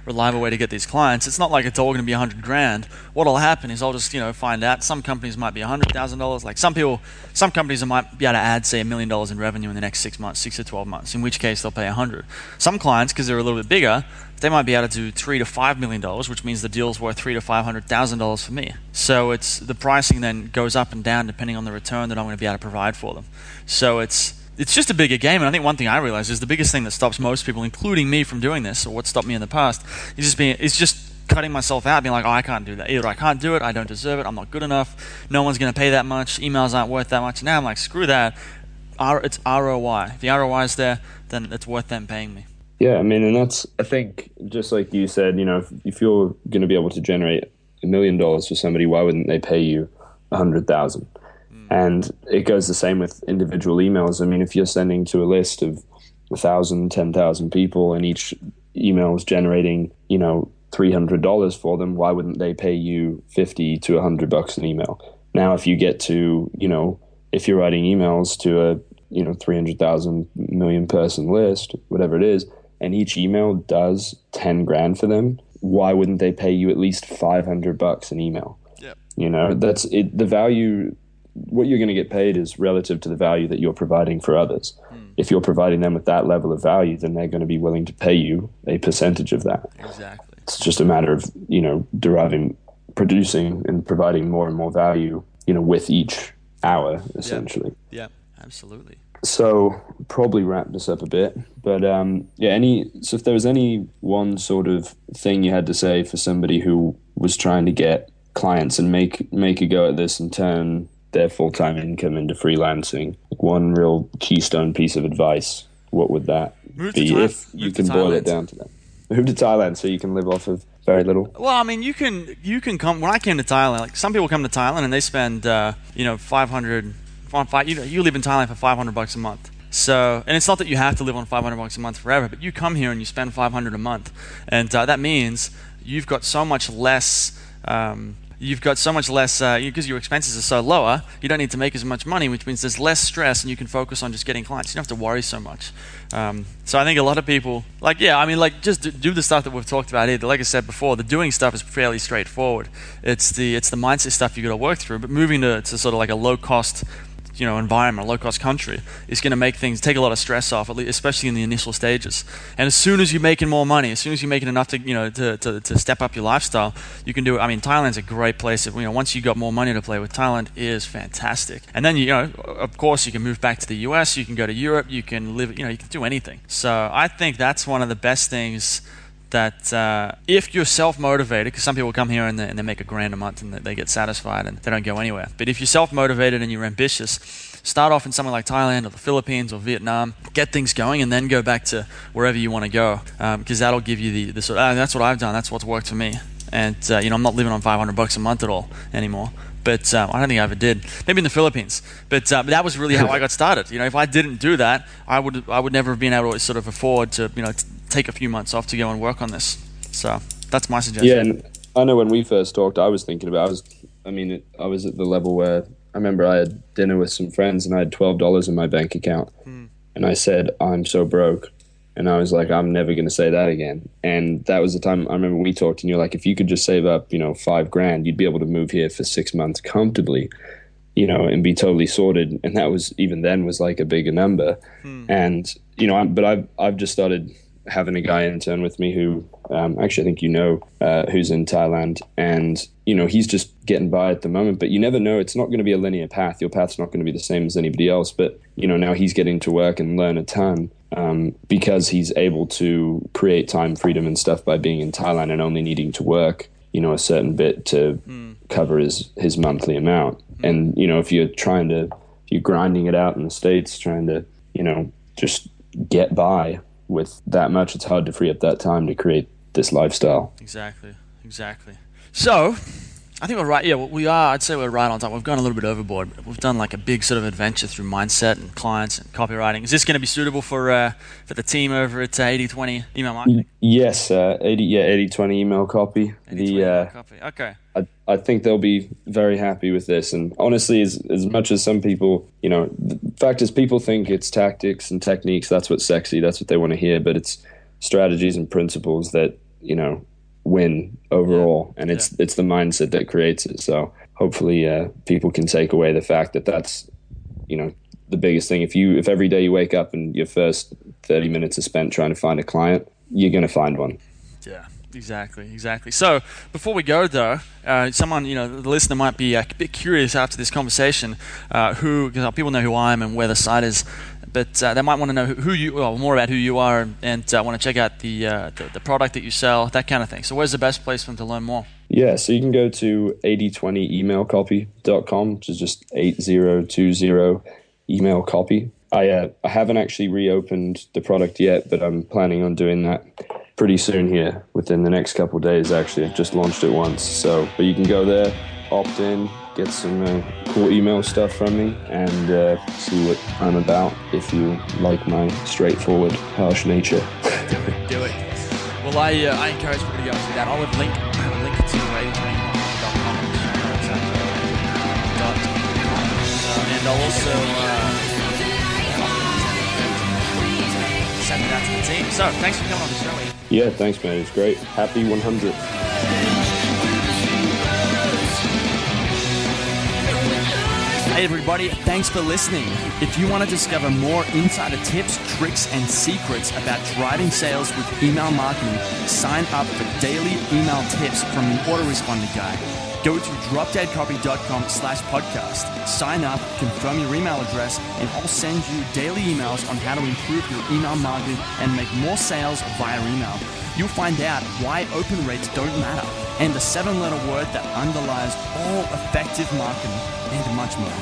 reliable way to get these clients, it's not like it's all going to be $100,000. What'll happen is I'll just find out. Some companies might be $100,000. Like some companies might be able to add say $1 million in revenue in the next 6 months, 6 to 12 months. In which case they'll pay 100. Some clients, because they're a little bit bigger, they might be able to do $3 to $5 million, which means the deal's worth $300,000 to $500,000 for me. So it's the pricing then goes up and down depending on the return that I'm going to be able to provide for them. So it's just a bigger game, and I think one thing I realize is the biggest thing that stops most people, including me, from doing this, or what stopped me in the past, is just cutting myself out, being like, oh, I can't do that. Either I can't do it, I don't deserve it, I'm not good enough, no one's going to pay that much, emails aren't worth that much. Now I'm like, screw that. It's ROI. If the ROI is there, then it's worth them paying me. Yeah, I mean, and that's, I think, just like you said, if you're going to be able to generate $1 million for somebody, why wouldn't they pay you $100,000? And it goes the same with individual emails. I mean, if you're sending to a list of 1,000, 10,000 people and each email is generating, $300 for them, why wouldn't they pay you $50 to $100 an email? Now, if you get to, if you're writing emails to a, 300,000 million person list, whatever it is, and each email does 10 grand for them, why wouldn't they pay you at least $500 an email? Yep. That's it. The value, what you're going to get paid is relative to the value that you're providing for others. If you're providing them with that level of value, then they're going to be willing to pay you a percentage of that. Exactly. It's just a matter of, producing and providing more and more value, with each hour, essentially. Yeah, absolutely. So probably wrap this up a bit, but so if there was any one sort of thing you had to say for somebody who was trying to get clients and make a go at this and turn their full-time income into freelancing, one real keystone piece of advice, what would that be if you can boil it down to that? Move to Thailand so you can live off of very little. Well, I mean, you can come. When I came to Thailand, like some people come to Thailand and they spend 500. You live in Thailand for $500 a month. So, and it's not that you have to live on $500 a month forever, but you come here and you spend $500 a month, and that means you've got so much less. Because your expenses are so lower, you don't need to make as much money, which means there's less stress and you can focus on just getting clients. You don't have to worry so much. So I think a lot of people, just do the stuff that we've talked about here. Like I said before, the doing stuff is fairly straightforward. It's the mindset stuff you got to work through. But moving to sort of like a low cost environment, a low-cost country, is going to make things take a lot of stress off, especially in the initial stages. And as soon as you're making more money, as soon as you're making enough to step up your lifestyle, you can do it. I mean, Thailand's a great place. Once you got more money to play with, Thailand is fantastic. And then of course, you can move back to the US. You can go to Europe. You can live. You can do anything. So I think that's one of the best things. That if you're self-motivated, because some people come here and they make $1,000 a month and they get satisfied and they don't go anywhere. But if you're self-motivated and you're ambitious, start off in somewhere like Thailand or the Philippines or Vietnam, get things going, and then go back to wherever you want to go, because that'll give you the sort of, that's what I've done, that's what's worked for me. And I'm not living on $500 a month at all anymore. But I don't think I ever did. Maybe in the Philippines. But that was really how I got started. If I didn't do that, I would never have been able to sort of afford to take a few months off to go and work on this. So that's my suggestion. Yeah, and I know when we first talked, I was thinking about. I was at the level where I remember I had dinner with some friends and I had $12 in my bank account, and I said, "I'm so broke." And I was like, I'm never going to say that again. And that was the time I remember we talked, and you're like, if you could just save up, $5,000, you'd be able to move here for 6 months comfortably, and be totally sorted. And that was, even then, was like a bigger number. And, but I've just started having a guy intern with me who, actually, I think who's in Thailand. And, he's just getting by at the moment. But you never know. It's not going to be a linear path. Your path's not going to be the same as anybody else. But, now he's getting to work and learn a ton. Because he's able to create time freedom and stuff by being in Thailand and only needing to work, a certain bit to cover his monthly amount. And, if you're grinding it out in the States, trying to, just get by with that much, it's hard to free up that time to create this lifestyle. Exactly. So, I think we're right. Yeah, we are. I'd say we're right on time. We've gone a little bit overboard. We've done like a big sort of adventure through mindset and clients and copywriting. Is this going to be suitable for the team over at 80/20 email marketing? Yes, 80/20 email copy. 80/20 email copy. Okay. I think they'll be very happy with this. And honestly, as much as some people, the fact is people think it's tactics and techniques. That's what's sexy. That's what they want to hear. But it's strategies and principles that, win overall. And it's the mindset that creates it. So hopefully people can take away the fact that that's, the biggest thing. If every day you wake up and your first 30 minutes is spent trying to find a client, you're going to find one. Yeah. Exactly. So before we go, though, someone, the listener might be a bit curious after this conversation, because people know who I am and where the site is, but they might want to know more about who you are and want to check out the product that you sell, that kind of thing. So where's the best place for them to learn more? Yeah, so you can go to 8020emailcopy.com, which is just 8020 email copy. I haven't actually reopened the product yet, but I'm planning on doing that pretty soon here, within the next couple of days. Actually, I've just launched it once. But you can go there, opt in, get some cool email stuff from me, and see what I'm about if you like my straightforward, harsh nature. Do it. Well, I encourage people to go and do that. I'll have a link to 8020emailcopy.com, and I'll also send it out to the team. So, thanks for coming on the show, Ian. Yeah, thanks, man. It's great. Happy 100th. Hey everybody, thanks for listening. If you want to discover more insider tips, tricks, and secrets about driving sales with email marketing, sign up for daily email tips from the Autoresponder Guy. Go to dropdeadcopy.com/podcast. Sign up, confirm your email address, and I'll send you daily emails on how to improve your email marketing and make more sales via email. You'll find out why open rates don't matter and the 7-letter word that underlies all effective marketing and much more.